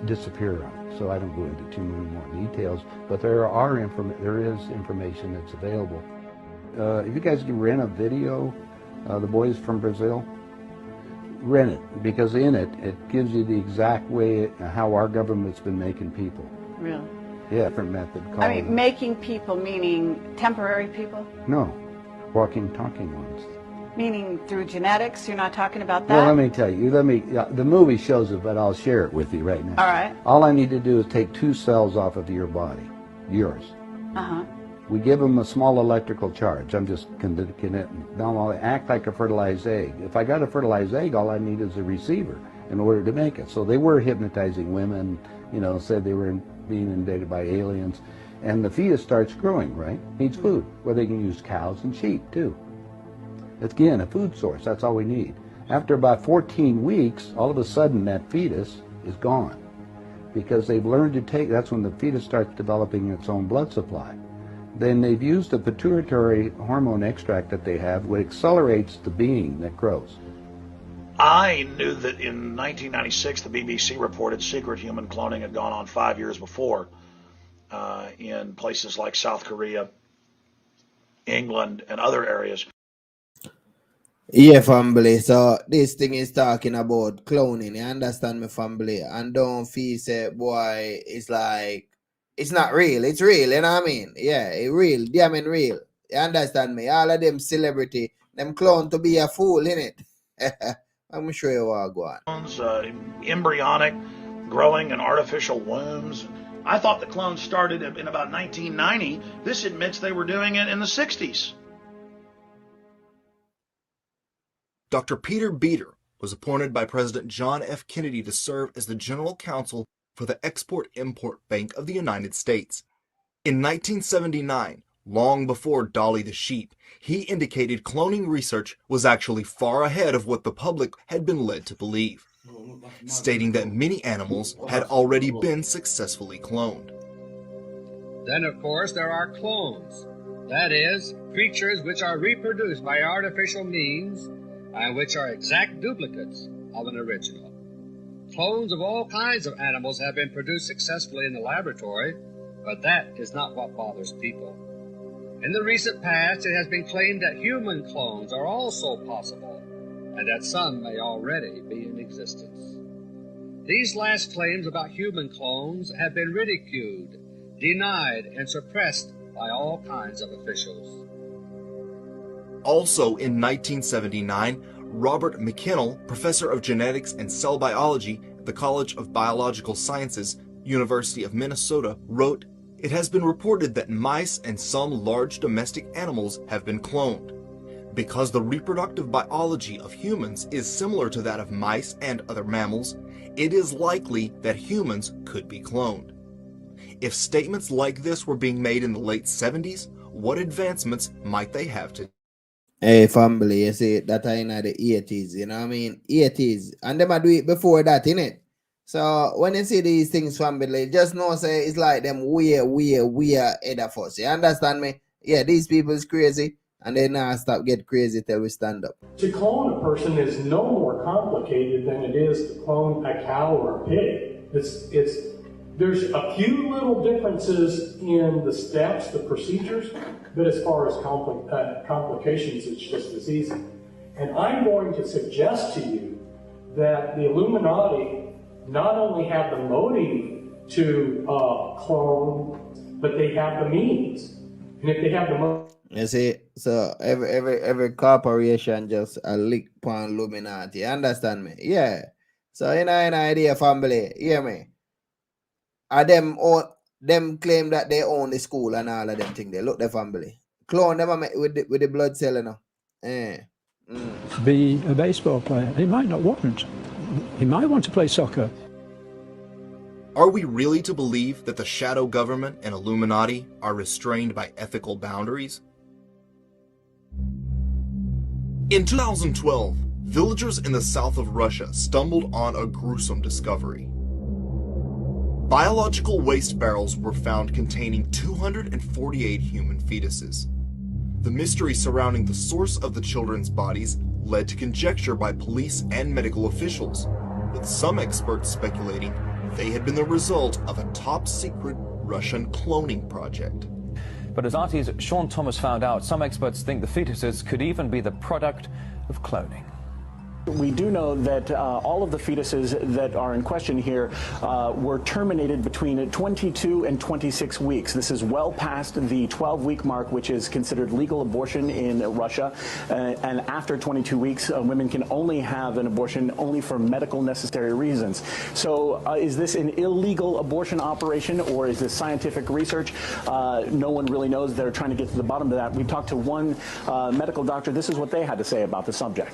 disappear on it. So I don't go into too many more details, but there is information that's available. If you guys can rent a video, The Boys from Brazil, rent it, because in it, it gives you the exact way how our government's been making people. Really? Yeah, different method. I mean, making people meaning temporary people? No, walking, talking ones. Meaning through genetics? You're not talking about that? Well, let me tell you. The movie shows it, but I'll share it with you right now. All right. All I need to do is take 2 cells off of your body, yours. Uh-huh. We give them a small electrical charge. I'm just connecting. Now I'll act like a fertilized egg. If I got a fertilized egg, all I need is a receiver in order to make it. So they were hypnotizing women, said they were being invaded by aliens. And the fetus starts growing, right? Needs food. Well, they can use cows and sheep, too. Again, a food source. That's all we need. After about 14 weeks, all of a sudden that fetus is gone, because they've learned to take, that's when the fetus starts developing its own blood supply. Then they've used the pituitary hormone extract that they have, which accelerates the being that grows. I knew that in 1996 the BBC reported secret human cloning had gone on 5 years before in places like South Korea, England, and other areas. Yeah, family. So this thing is talking about cloning. You understand me, family? And don't feel say, boy, it's like, it's not real. It's real, you know what I mean? Yeah, it's real. Damn it real. You understand me? All of them celebrity, them clone to be a fool, innit? I'm sure you are going. Embryonic, growing in artificial wombs. I thought the clones started in about 1990. This admits they were doing it in the 60s. Dr. Peter Beater was appointed by President John F. Kennedy to serve as the General Counsel for the Export-Import Bank of the United States. In 1979, long before Dolly the sheep, he indicated cloning research was actually far ahead of what the public had been led to believe, stating that many animals had already been successfully cloned. Then, of course, there are clones. That is, creatures which are reproduced by artificial means and which are exact duplicates of an original. Clones of all kinds of animals have been produced successfully in the laboratory, but that is not what bothers people. In the recent past, it has been claimed that human clones are also possible, and that some may already be in existence. These last claims about human clones have been ridiculed, denied, and suppressed by all kinds of officials. Also in 1979, Robert McKinnell, professor of genetics and cell biology at the College of Biological Sciences, University of Minnesota, wrote, "It has been reported that mice and some large domestic animals have been cloned. Because the reproductive biology of humans is similar to that of mice and other mammals, it is likely that humans could be cloned." If statements like this were being made in the late 70s, what advancements might they have today? Hey, family, you see, that are in the 80s, you know what I mean? 80s. And them do it before that, innit? So when you see these things, family, just know, say, it's like them way ahead of us. You understand me? Yeah, these people is crazy, and they now stop get crazy till we stand up. To clone a person is no more complicated than it is to clone a cow or a pig. There's a few little differences in the steps, the procedures, but as far as complications, it's just as easy. And I'm going to suggest to you that the Illuminati not only have the motive to clone, but they have the means. And if they have the motive... You see, so every corporation just a lick upon Illuminati. You understand me? Yeah. So in an idea, family, hear me? Them claim that they own the school and all of them things. They look the family. Clone them with the blood cell, you know. Be a baseball player. He might not want. He might want to play soccer. Are we really to believe that the shadow government and Illuminati are restrained by ethical boundaries? In 2012, villagers in the south of Russia stumbled on a gruesome discovery. Biological waste barrels were found containing 248 human fetuses. The mystery surrounding the source of the children's bodies led to conjecture by police and medical officials, with some experts speculating they had been the result of a top-secret Russian cloning project. But as RT's Sean Thomas found out, some experts think the fetuses could even be the product of cloning. We do know that all of the fetuses that are in question here were terminated between 22 and 26 weeks. This is well past the 12-week mark, which is considered legal abortion in Russia. And after 22 weeks, women can only have an abortion only for medical necessary reasons. So is this an illegal abortion operation, or is this scientific research? No one really knows. They're trying to get to the bottom of that. We talked to one medical doctor. This is what they had to say about the subject.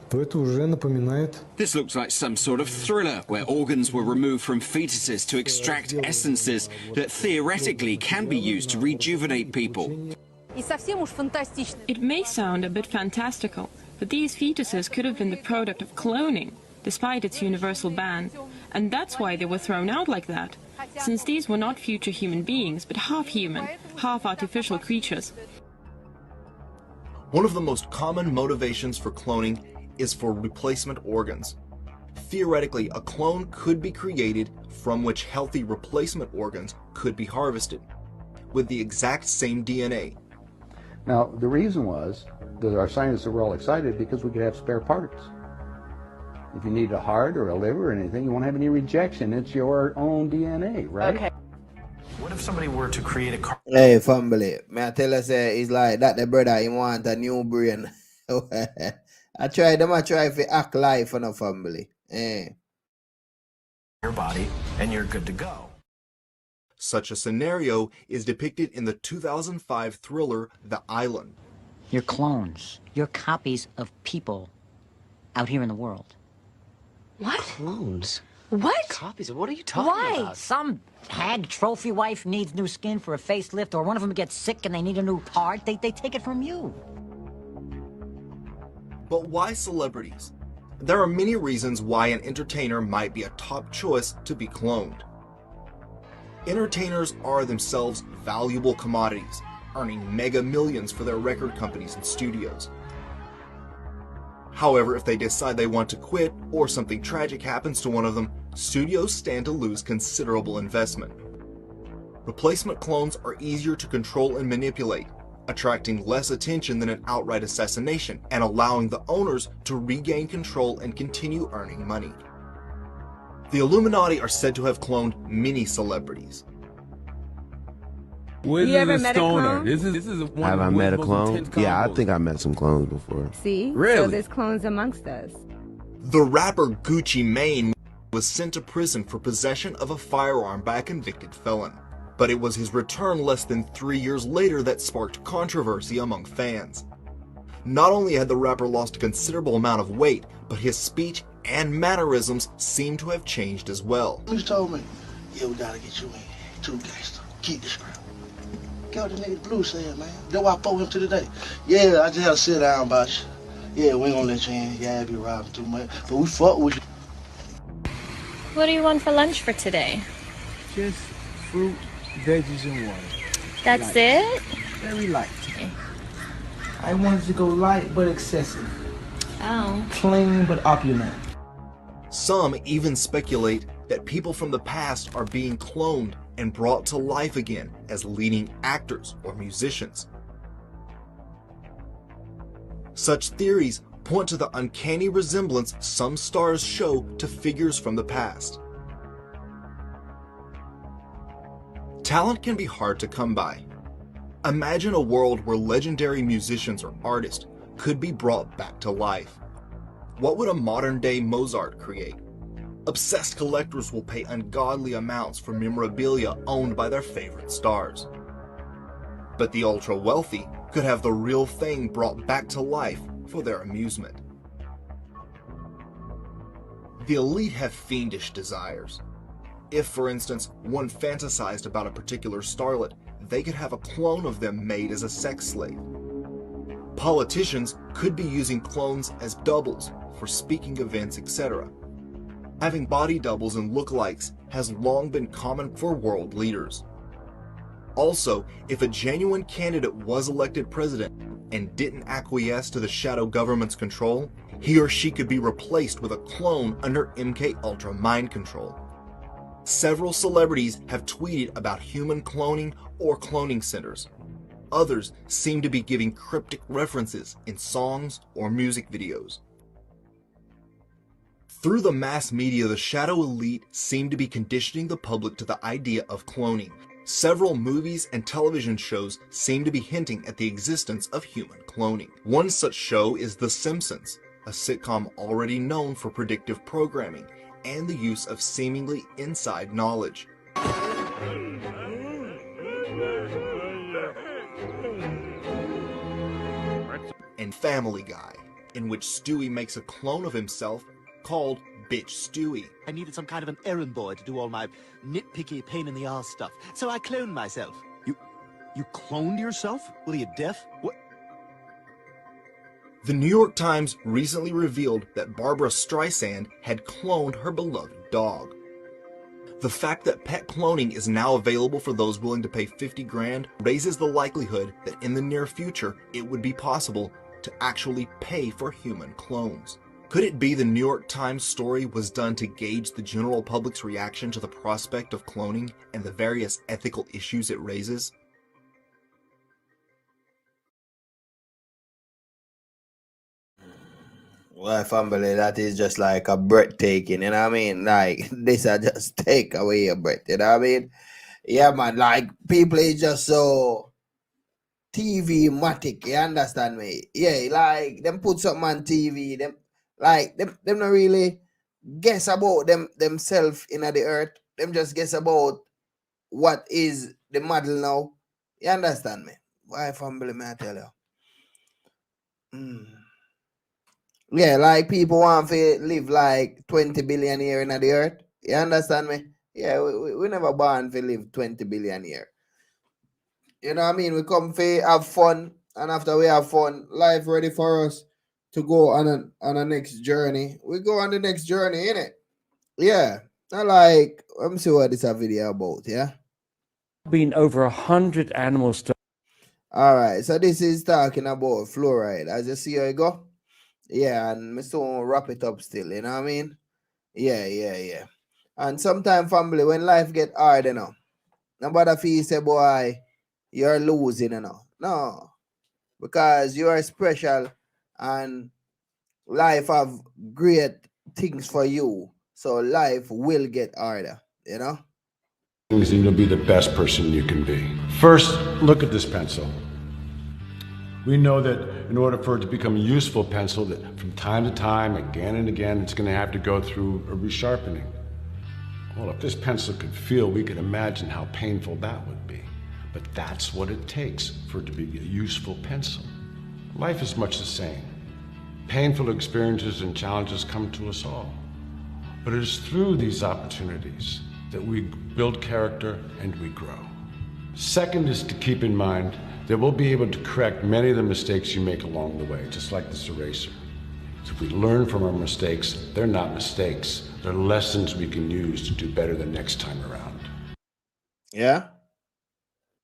This looks like some sort of thriller where organs were removed from fetuses to extract essences that theoretically can be used to rejuvenate people. It may sound a bit fantastical, but these fetuses could have been the product of cloning, despite its universal ban. And that's why they were thrown out like that, since these were not future human beings, but half human, half artificial creatures. One of the most common motivations for cloning is for replacement organs. Theoretically, a clone could be created from which healthy replacement organs could be harvested, with the exact same DNA. Now, the reason was that our scientists were all excited because we could have spare parts. If you need a heart or a liver or anything, you won't have any rejection. It's your own DNA, right? Okay. What if somebody were to create a car? Hey, family, may I tell you, say, it's like that the brother, he want a new brain. I try to act life on a family. Your body, and you're good to go. Such a scenario is depicted in the 2005 thriller The Island. You're clones. You're copies of people out here in the world. What? Clones? What? Copies of what are you talking about? Some hag trophy wife needs new skin for a facelift, or one of them gets sick and they need a new heart. They take it from you. But why celebrities? There are many reasons why an entertainer might be a top choice to be cloned. Entertainers are themselves valuable commodities, earning mega millions for their record companies and studios. However, if they decide they want to quit or something tragic happens to one of them, studios stand to lose considerable investment. Replacement clones are easier to control and manipulate, attracting less attention than an outright assassination and allowing the owners to regain control and continue earning money. The Illuminati are said to have cloned many celebrities. You ever met a clone? This is have I met a clone? Yeah, I think I met some clones before. See? Really? So there's clones amongst us. The rapper Gucci Mane was sent to prison for possession of a firearm by a convicted felon. But it was his return less than 3 years later that sparked controversy among fans. Not only had the rapper lost a considerable amount of weight, but his speech and mannerisms seemed to have changed as well. He told me, yeah, we gotta get you in. Too gangster. Keep the scrap. Get what the nigga Blue said, man. That's why I fought him to the day. Yeah, I just had to sit down about you. Yeah, we ain't gonna let you in. Yeah, I be robbing too much. But we fuck with you. What do you want for lunch for today? Just fruit, veggies, and water. That's light. it? Very light. I wanted to go light but excessive. Oh. Clean but opulent. Some even speculate that people from the past are being cloned and brought to life again as leading actors or musicians. Such theories point to the uncanny resemblance some stars show to figures from the past. Talent can be hard to come by. Imagine a world where legendary musicians or artists could be brought back to life. What would a modern-day Mozart create? Obsessed collectors will pay ungodly amounts for memorabilia owned by their favorite stars. But the ultra-wealthy could have the real thing brought back to life for their amusement. The elite have fiendish desires. If, for instance, one fantasized about a particular starlet, they could have a clone of them made as a sex slave. Politicians could be using clones as doubles for speaking events, etc. Having body doubles and lookalikes has long been common for world leaders. Also, if a genuine candidate was elected president and didn't acquiesce to the shadow government's control, he or she could be replaced with a clone under MKUltra mind control. Several celebrities have tweeted about human cloning or cloning centers. Others seem to be giving cryptic references in songs or music videos. Through the mass media, the shadow elite seem to be conditioning the public to the idea of cloning. Several movies and television shows seem to be hinting at the existence of human cloning. One such show is The Simpsons, a sitcom already known for predictive programming and the use of seemingly inside knowledge. And Family Guy, in which Stewie makes a clone of himself called Bitch Stewie. I needed some kind of an errand boy to do all my nitpicky pain-in-the-ass stuff, so I cloned myself. You cloned yourself? Well, are you deaf? What? The New York Times recently revealed that Barbara Streisand had cloned her beloved dog. The fact that pet cloning is now available for those willing to pay 50 grand raises the likelihood that in the near future it would be possible to actually pay for human clones. Could it be the New York Times story was done to gauge the general public's reaction to the prospect of cloning and the various ethical issues it raises? Well, family, that is just like a breathtaking, you know what I mean? Like, this I just take away your breath, you know what I mean? Yeah, man, like, people is just so TV-matic, you understand me? Yeah, like, them put something on TV, them not really guess about themselves in the earth. Them just guess about what is the model now. You understand me? Why, family, may I tell you? Yeah, like people want to live like 20 billion years in the earth. You understand me? Yeah, we never born to live 20 billion years. You know what I mean? We come to have fun, and after we have fun, life ready for us to go on a next journey. We go on the next journey, innit? Yeah. I like, let me see what this a video about, yeah? Been over 100 animal studies. Alright, so this is talking about fluoride. As you see how it go? Yeah, and me still wrap it up still, you know what I mean? Yeah. And sometimes, family, when life get hard, you know, nobody feel say, boy, you're losing, you know. No. Because you are special and life have great things for you. So life will get harder, you know? Things and you'll be the best person you can be. First, look at this pencil. We know that in order for it to become a useful pencil, that from time to time, again and again, it's going to have to go through a resharpening. Well, if this pencil could feel, we could imagine how painful that would be. But that's what it takes for it to be a useful pencil. Life is much the same. Painful experiences and challenges come to us all. But it is through these opportunities that we build character and we grow. Second is to keep in mind that we'll be able to correct many of the mistakes you make along the way, just like this eraser. So if we learn from our mistakes, they're not mistakes. They're lessons we can use to do better the next time around. Yeah?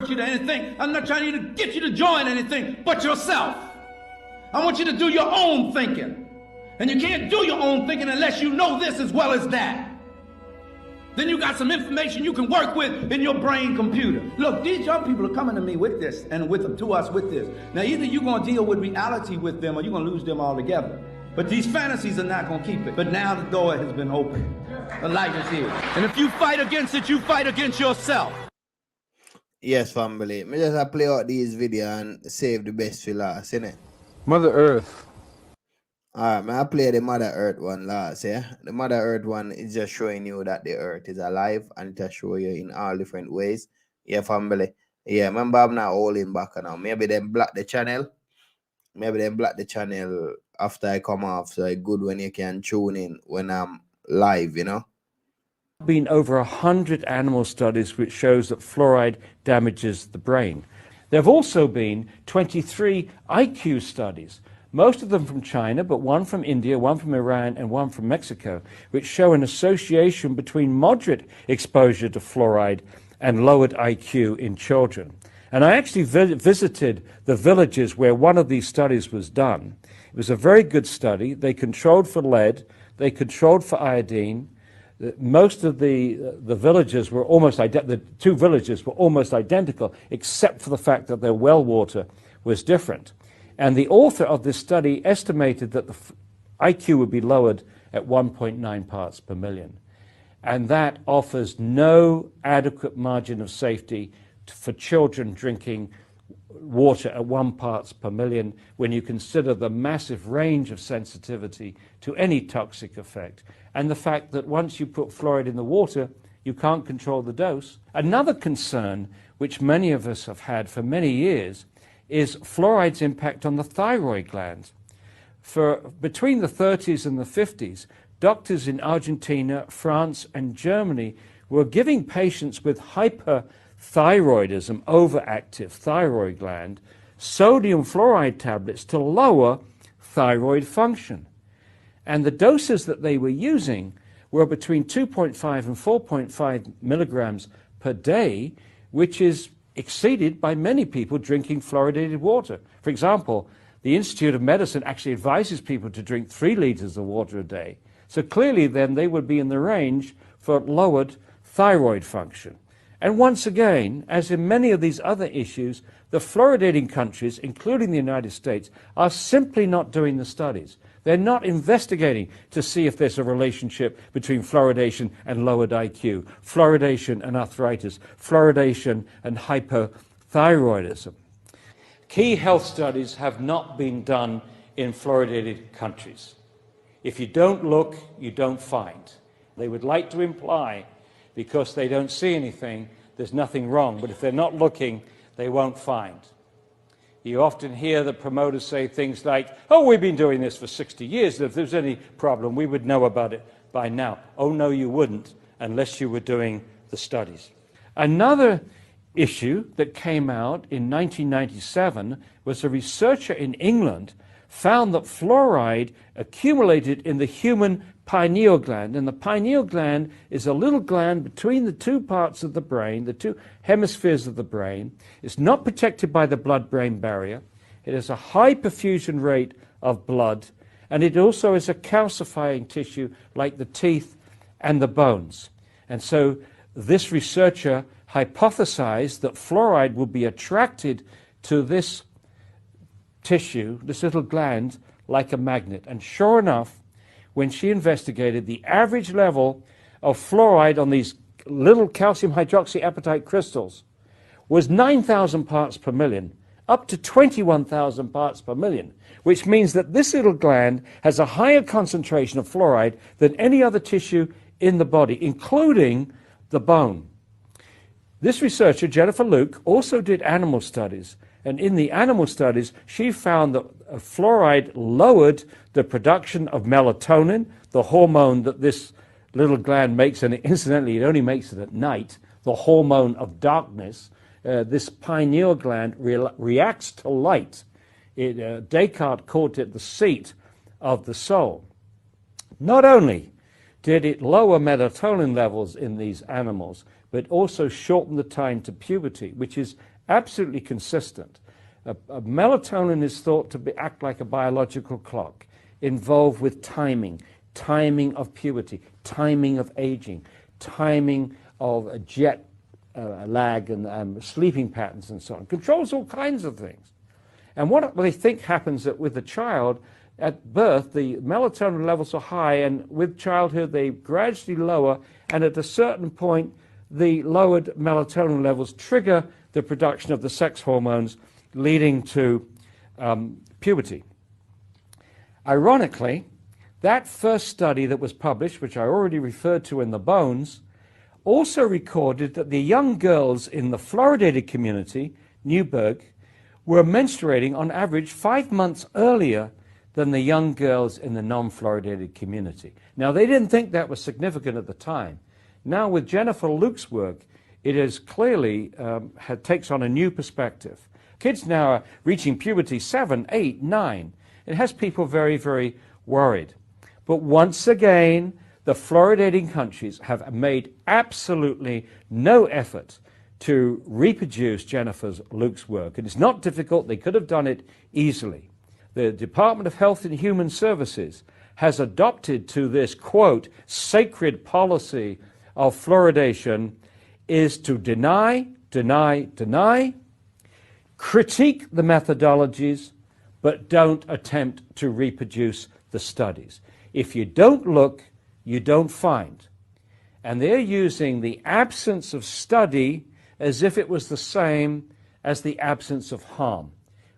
You to anything. I'm not trying to get you to join anything but yourself. I want you to do your own thinking. And you can't do your own thinking unless you know this as well as that. Then you got some information you can work with in your brain computer. Look, these young people are coming to me with this and to us with this. Now, either you're going to deal with reality with them or you're going to lose them altogether. But these fantasies are not going to keep it. But now the door has been opened. The light is here. And if you fight against it, you fight against yourself. Yes, family. Me just play out these videos and save the best for last, innit? Mother Earth. Alright, I play the Mother Earth one last, yeah? The Mother Earth one is just showing you that the Earth is alive and it will show you in all different ways. Yeah, family. Yeah, remember I'm not holding back now. Maybe they block the channel. Maybe they block the channel after I come off, so it's good when you can tune in when I'm live, you know? Been over 100 animal studies which shows that fluoride damages the brain. There have also been 23 IQ studies, most of them from China, but one from India, one from Iran, and one from Mexico, which show an association between moderate exposure to fluoride and lowered IQ in children. And I actually visited the villages where one of these studies was done. It was a very good study. They controlled for lead, they controlled for iodine. Most of the villages were almost the two villages were almost identical, except for the fact that their well water was different. And the author of this study estimated that the IQ would be lowered at 1.9 parts per million. And that offers no adequate margin of safety for children drinking water at 1 parts per million when you consider the massive range of sensitivity to any toxic effect, and the fact that once you put fluoride in the water, you can't control the dose. Another concern, which many of us have had for many years, is fluoride's impact on the thyroid gland. For between the 30s and the 50s, doctors in Argentina, France, and Germany were giving patients with hyperthyroidism, overactive thyroid gland, sodium fluoride tablets to lower thyroid function. And the doses that they were using were between 2.5 and 4.5 milligrams per day, which is exceeded by many people drinking fluoridated water. For example, the Institute of Medicine actually advises people to drink 3 liters of water a day. So clearly then they would be in the range for lowered thyroid function. And once again, as in many of these other issues, the fluoridating countries, including the United States, are simply not doing the studies. They're not investigating to see if there's a relationship between fluoridation and lowered IQ, fluoridation and arthritis, fluoridation and hypothyroidism. Key health studies have not been done in fluoridated countries. If you don't look, you don't find. They would like to imply, because they don't see anything, there's nothing wrong. But if they're not looking, they won't find. You often hear the promoters say things like, oh, we've been doing this for 60 years. If there's any problem, we would know about it by now. Oh, no, you wouldn't, unless you were doing the studies. Another issue that came out in 1997 was a researcher in England found that fluoride accumulated in the human pineal gland. And the pineal gland is a little gland between the two parts of the brain, the two hemispheres of the brain. It's not protected by the blood-brain barrier. It has a high perfusion rate of blood, and it also is a calcifying tissue like the teeth and the bones. And so this researcher hypothesized that fluoride would be attracted to this tissue, this little gland, like a magnet. And sure enough, when she investigated, the average level of fluoride on these little calcium hydroxyapatite crystals was 9,000 parts per million, up to 21,000 parts per million, which means that this little gland has a higher concentration of fluoride than any other tissue in the body, including the bone. This researcher, Jennifer Luke, also did animal studies. And in the animal studies, she found that fluoride lowered the production of melatonin, the hormone that this little gland makes, and incidentally, it only makes it at night, the hormone of darkness. This pineal gland reacts to light. Descartes called it the seat of the soul. Not only did it lower melatonin levels in these animals, but also shorten the time to puberty, which is absolutely consistent. Melatonin is thought to act like a biological clock, involved with timing of puberty, timing of aging, timing of jet lag and sleeping patterns and so on. Controls all kinds of things. And what they think happens that with the child, at birth, the melatonin levels are high, and with childhood, they gradually lower, and at a certain point, the lowered melatonin levels trigger the production of the sex hormones, leading to puberty. Ironically, that first study that was published, which I already referred to in the bones, also recorded that the young girls in the fluoridated community, Newburgh, were menstruating on average 5 months earlier than the young girls in the non-fluoridated community. Now, they didn't think that was significant at the time. Now, with Jennifer Luke's work, it is clearly takes on a new perspective. Kids now are reaching puberty 7, 8, 9. It has people very, very worried. But once again, the fluoridating countries have made absolutely no effort to reproduce Luke's work. And it's not difficult. They could have done it easily. The Department of Health and Human Services has adopted to this, quote, sacred policy of fluoridation is to deny, critique the methodologies, but don't attempt to reproduce the studies. If you don't look, you don't find. And they're using the absence of study as if it was the same as the absence of harm,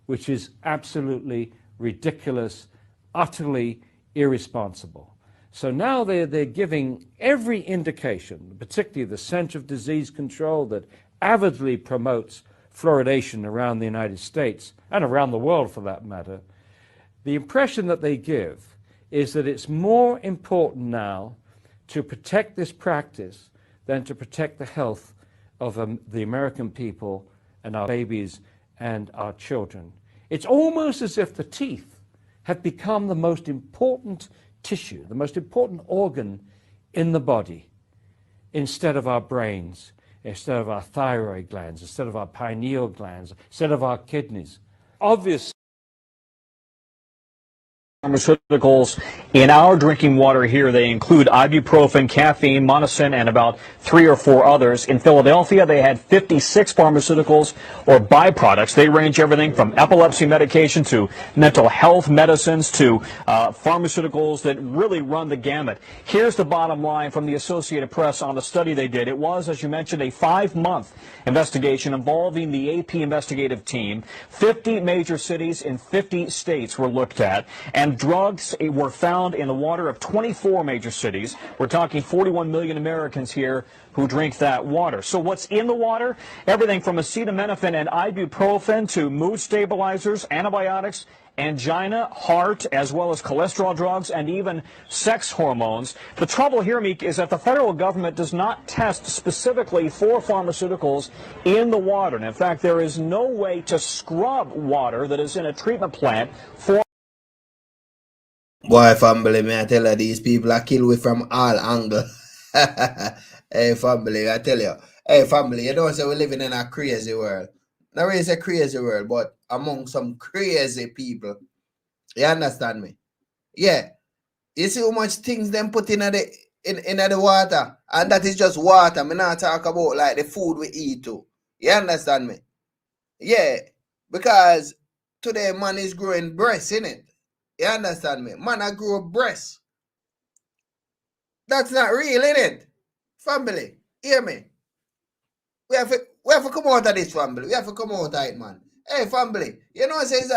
which is absolutely ridiculous, utterly irresponsible. So now they're giving every indication, particularly the Center of Disease Control that avidly promotes fluoridation around the United States, and around the world for that matter. The impression that they give is that it's more important now to protect this practice than to protect the health of the American people and our babies and our children. It's almost as if the teeth have become the most important tissue, the most important organ in the body, instead of our brains, instead of our thyroid glands, instead of our pineal glands, instead of our kidneys. Obviously, pharmaceuticals in our drinking water here. They include ibuprofen, caffeine, monocin, and about 3 or 4 others. In Philadelphia, they had 56 pharmaceuticals or byproducts. They range everything from epilepsy medication to mental health medicines to pharmaceuticals that really run the gamut. Here's the bottom line from the Associated Press on the study they did. It was, as you mentioned, a 5-month investigation involving the AP investigative team. 50 major cities in 50 states were looked at, and drugs were found in the water of 24 major cities. We're talking 41 million Americans here who drink that water. So what's in the water? Everything from acetaminophen and ibuprofen to mood stabilizers, antibiotics, angina, heart, as well as cholesterol drugs, and even sex hormones. The trouble here, Meek, is that the federal government does not test specifically for pharmaceuticals in the water. And in fact, there is no way to scrub water that is in a treatment plant for... Boy, family, me I tell you, these people are killed with from all angles. Hey, family, I tell you. Hey, family, you know, so we're living in a crazy world. Not really a crazy world, but among some crazy people. You understand me? Yeah. You see how much things them put in the water? And that is just water. Me not talk about like the food we eat too. You understand me? Yeah. Because today man is growing breasts, innit? You understand me? Man, I grew up breast. That's not real, innit? Family, hear me? We have to come out of this, family. We have to come out of it, man. Hey, family, you know what I say?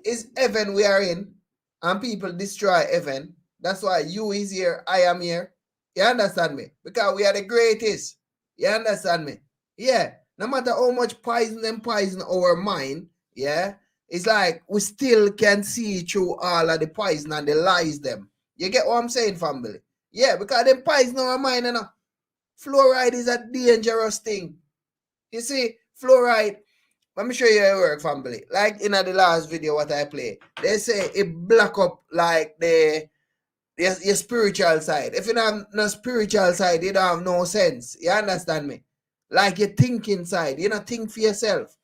Is heaven we are in, and people destroy heaven. That's why you is here, I am here. You understand me? Because we are the greatest. You understand me? Yeah. No matter how much poison our mind, yeah, it's like we still can see through all of the poison and the lies them. You get what I'm saying, family? Yeah, because them poison our mind, you know. Fluoride is a dangerous thing. You see, fluoride, let me show you how it works, family. Like in the last video what I play, they say it block up like your spiritual side. If you don't have no spiritual side, you don't have no sense. You understand me? Like your thinking side, you don't think for yourself.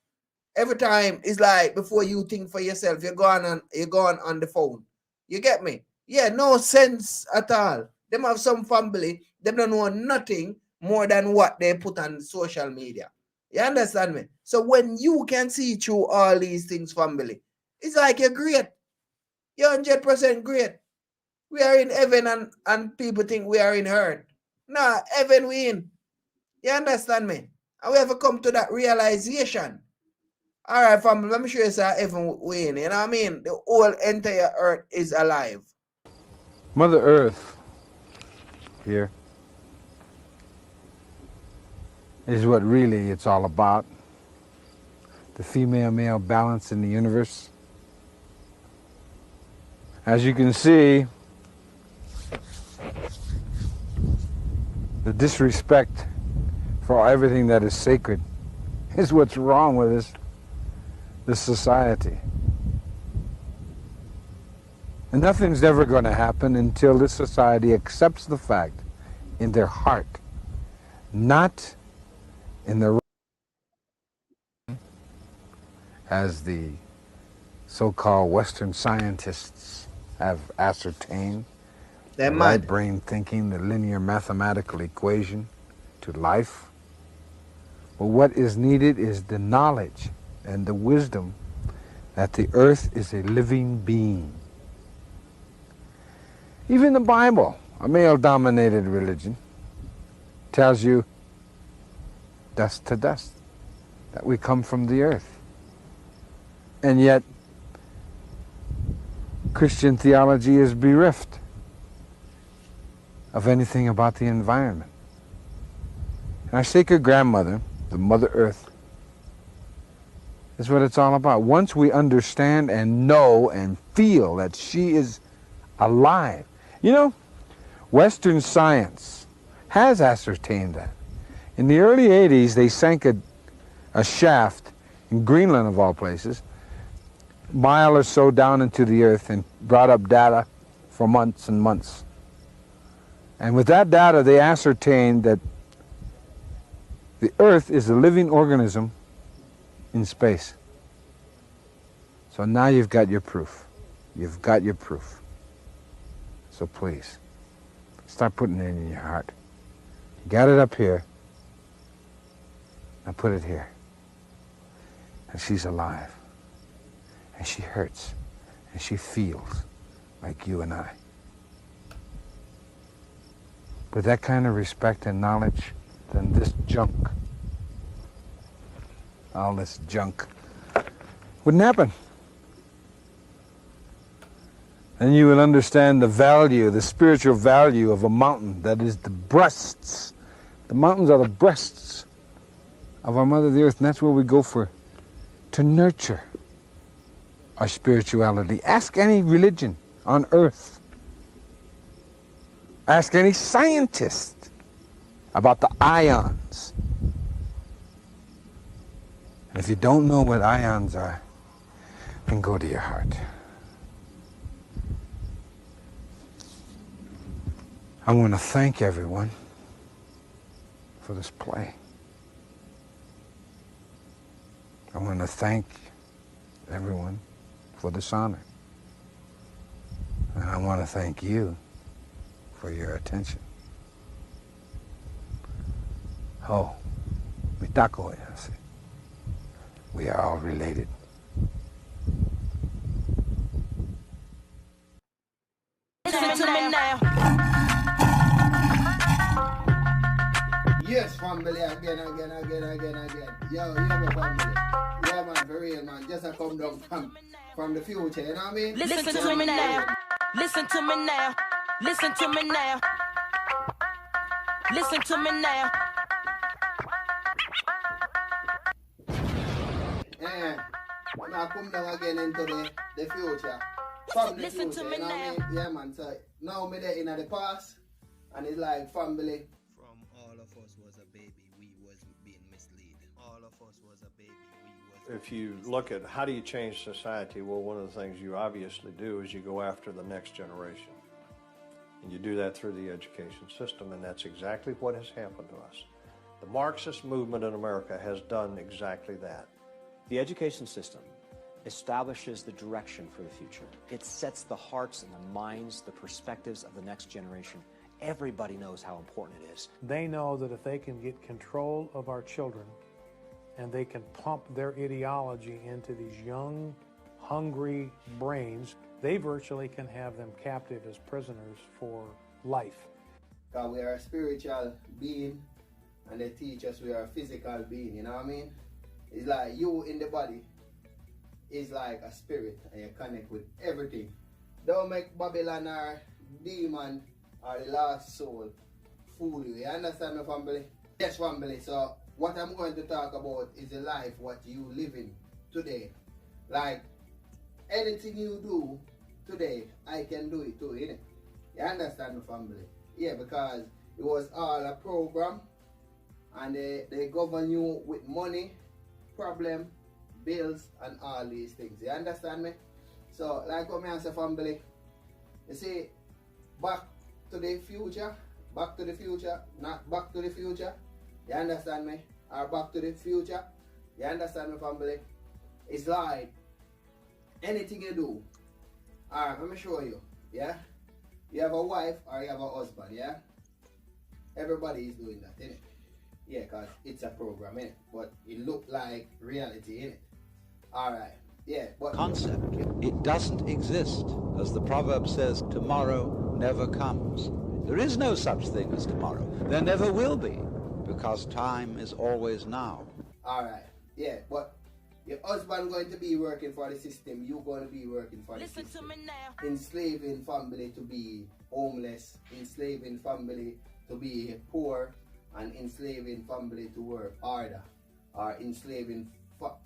Every time it's like before you think for yourself, you're going on the phone. You get me? Yeah, no sense at all. Them have some family, they don't know nothing more than what they put on social media. You understand me? So when you can see through all these things, family, it's like you're great. You're 100% great. We are in heaven and people think we are in earth. Nah, heaven we in. You understand me? And we have to come to that realization. All right, family, let me show you how heaven we in. You know what I mean? The whole entire earth is alive. Mother Earth here is what really it's all about. The female-male balance in the universe. As you can see, the disrespect for everything that is sacred is what's wrong with us. this society. And nothing's ever going to happen until this society accepts the fact in their heart, not in their, as the so-called Western scientists have ascertained, the right brain thinking, the linear mathematical equation to life. But what is needed is the knowledge and the wisdom that the earth is a living being. Even the Bible, a male-dominated religion, tells you dust to dust, that we come from the earth. And yet, Christian theology is bereft of anything about the environment. And our sacred grandmother, the Mother Earth, is what it's all about. Once we understand and know and feel that she is alive. You know, Western science has ascertained that. In the early 80s, they sank a shaft in Greenland, of all places, a mile or so down into the earth, and brought up data for months and months. And with that data, they ascertained that the earth is a living organism in space. So now you've got your proof. You've got your proof. So please, start putting it in your heart. You got it up here. Now put it here. And she's alive. And she hurts. And she feels like you and I. With that kind of respect and knowledge, then this junk, all this junk, wouldn't happen. And you will understand the value, the spiritual value of a mountain that is the breasts. The mountains are the breasts of our Mother the Earth, and that's where we go for, to nurture our spirituality. Ask any religion on earth. Ask any scientist about the ions. And if you don't know what ions are, then go to your heart. I want to thank everyone for this play. I want to thank everyone for this honor. And I want to thank you for your attention. Oh, mitako yase. We are all related. Listen to me now. Yes, family, again. Yo, yeah, my family. Yeah, man, for real, man. Just a come down from the future, you know what I mean? Listen to me now. Listen to me now. Listen to me now. Listen to me now. Yeah, now come down again into the future. From the Listen future, to me you know what I mean? Yeah, man. So now me there in the past, and it's like family. From all of us was a baby, we was being misled. All of us was a baby, we was. If you look at how do you change society, well, one of the things you obviously do is you go after the next generation. And you do that through the education system, and that's exactly what has happened to us. The Marxist movement in America has done exactly that. The education system establishes the direction for the future. It sets the hearts and the minds, the perspectives of the next generation. Everybody knows how important it is. They know that if they can get control of our children and they can pump their ideology into these young, hungry brains, they virtually can have them captive as prisoners for life. Because we are a spiritual being, and they teach us we are a physical being, you know what I mean? It's like you in the body is like a spirit, and you connect with everything. Don't make Babylon or demon or the lost soul fool you. You understand me, family? Yes, family. So what I'm going to talk about is the life what you live in today. Like anything you do today, I can do it too, innit? You understand me, family? Yeah, because it was all a program, and they govern you with money, problem, bills and all these things. You understand me? So, like what I say, family, you see, Back to the Future, not Back to the Future, you understand me? Or Back to the Future, you understand me, family? It's like anything you do. Alright, let me show you, yeah? You have a wife or you have a husband, yeah? Everybody is doing that, innit? Yeah, because it's a program, innit? But it look like reality, innit? Alright, yeah, but... Concept. It doesn't exist. As the proverb says, tomorrow never comes. There is no such thing as tomorrow. There never will be, because time is always now. Alright, yeah, but your husband going to be working for the system, you going to be working for the system. Enslaving family to be homeless, enslaving family to be poor, and enslaving family to work harder, or enslaving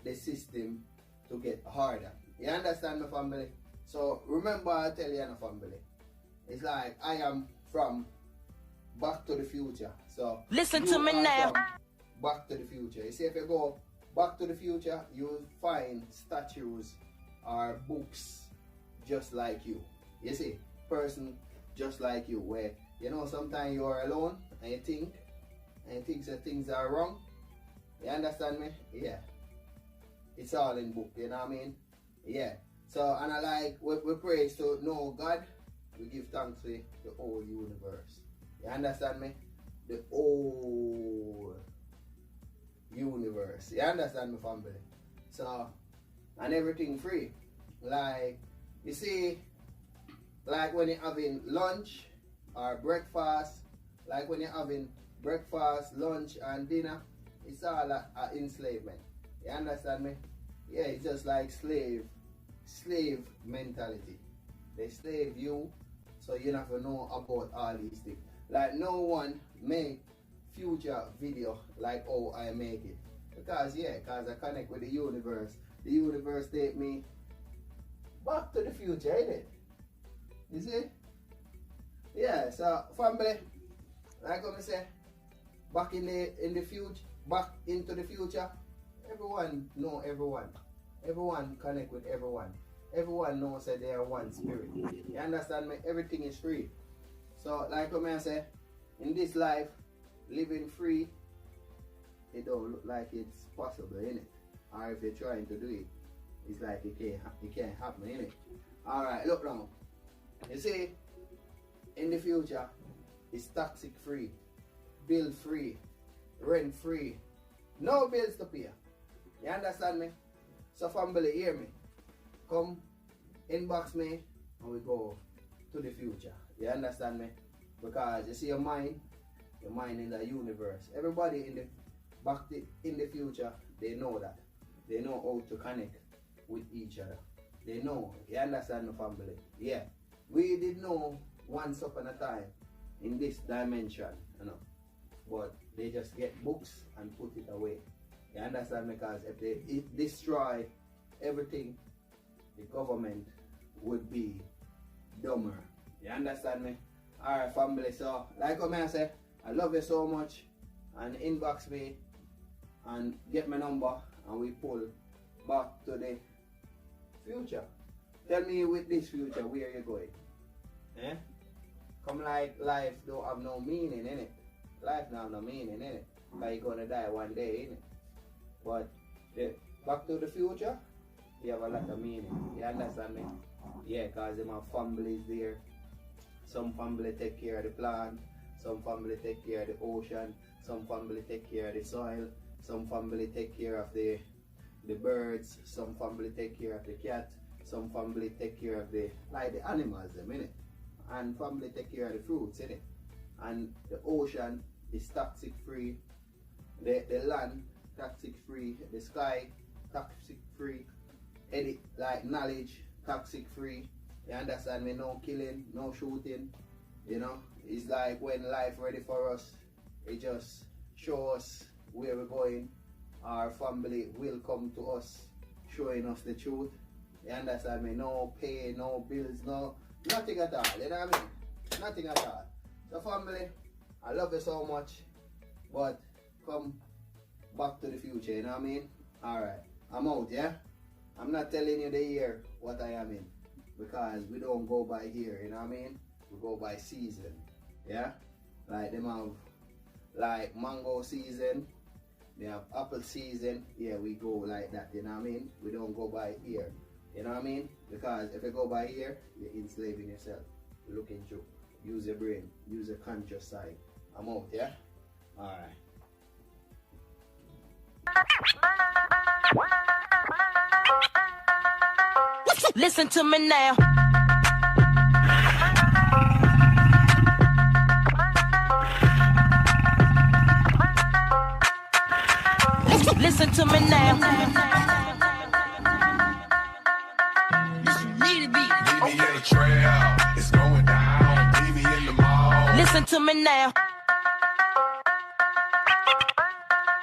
the system to get harder. You understand me, family? So remember, I tell you, family, it's like I am from Back to the Future. So listen to me now. Back to the Future. You see, if you go Back to the Future, you'll find statues or books just like you. You see, person just like you, where you know sometimes you are alone and you think that things are wrong. You understand me? Yeah. It's all in book, you know what I mean? Yeah. So, and I like, we praise to know God, we give thanks to the whole universe. You understand me? The whole universe. You understand me, family? So, and everything free. Like, you see, like when you're having lunch or breakfast, like when you're having breakfast, lunch, and dinner, it's all a enslavement. You understand me? Yeah, it's just like slave mentality. They slave you, so you never know about all these things. Like no one make future video like how I make it. Because I connect with the universe. The universe take me back to the future, innit? You see? Yeah, so family, like I say, back in the future, back into the future, everyone know everyone. Everyone connect with everyone. Everyone knows that they are one spirit. You understand me? Everything is free. So like I say, in this life, living free, it don't look like it's possible, innit? Or if you're trying to do it, it's like it can't happen, innit? Alright, look now. You see, in the future, it's toxic free, bill free, rent free, no bills to pay. You understand me? So family, hear me. Come inbox me and we go to the future. You understand me? Because you see your mind in the universe. Everybody in the future, they know that. They know how to connect with each other. They know. You understand me, family? Yeah. We did know once upon a time in this dimension, you know. But they just get books and put it away. You understand me? Because if they destroy everything, the government would be dumber. You understand me? Alright, family. So, like I say, I love you so much. And inbox me and get my number and we pull back to the future. Tell me with this future, where you going? Eh? Come like life don't have no meaning in it. Life don't have no meaning in it. Like you're gonna die one day, innit? But back to the future, you have a lot of meaning. You understand me? Yeah, because my family is there. Some family take care of the plant. Some family take care of the ocean. Some family take care of the soil. Some family take care of the birds. Some family take care of the cat. Some family take care of the animals, innit? And family take care of the fruits, innit? And the ocean is toxic free. The land toxic free. The sky toxic free. Like knowledge toxic free. You understand me? No killing, no shooting. You know, it's like when life ready for us, it just shows us where we're going. Our family will come to us, showing us the truth. You understand me? No pay, no bills, nothing at all. You know what I mean? Nothing at all. So family, I love you so much, but come back to the future. You know what I mean? All right. I'm out, yeah? I'm not telling you the year what I am in, because we don't go by here, you know what I mean? We go by season, yeah? Like them have like mango season, they have apple season, yeah, we go like that, you know what I mean? We don't go by here, you know what I mean? Because if you go by here, you're enslaving yourself. Look into, use your brain, use your conscious side. I'm out, yeah? Alright. Listen to me now. Listen to me now. Meet me in the trail, it's going down. Meet me in the mall. Listen to me now.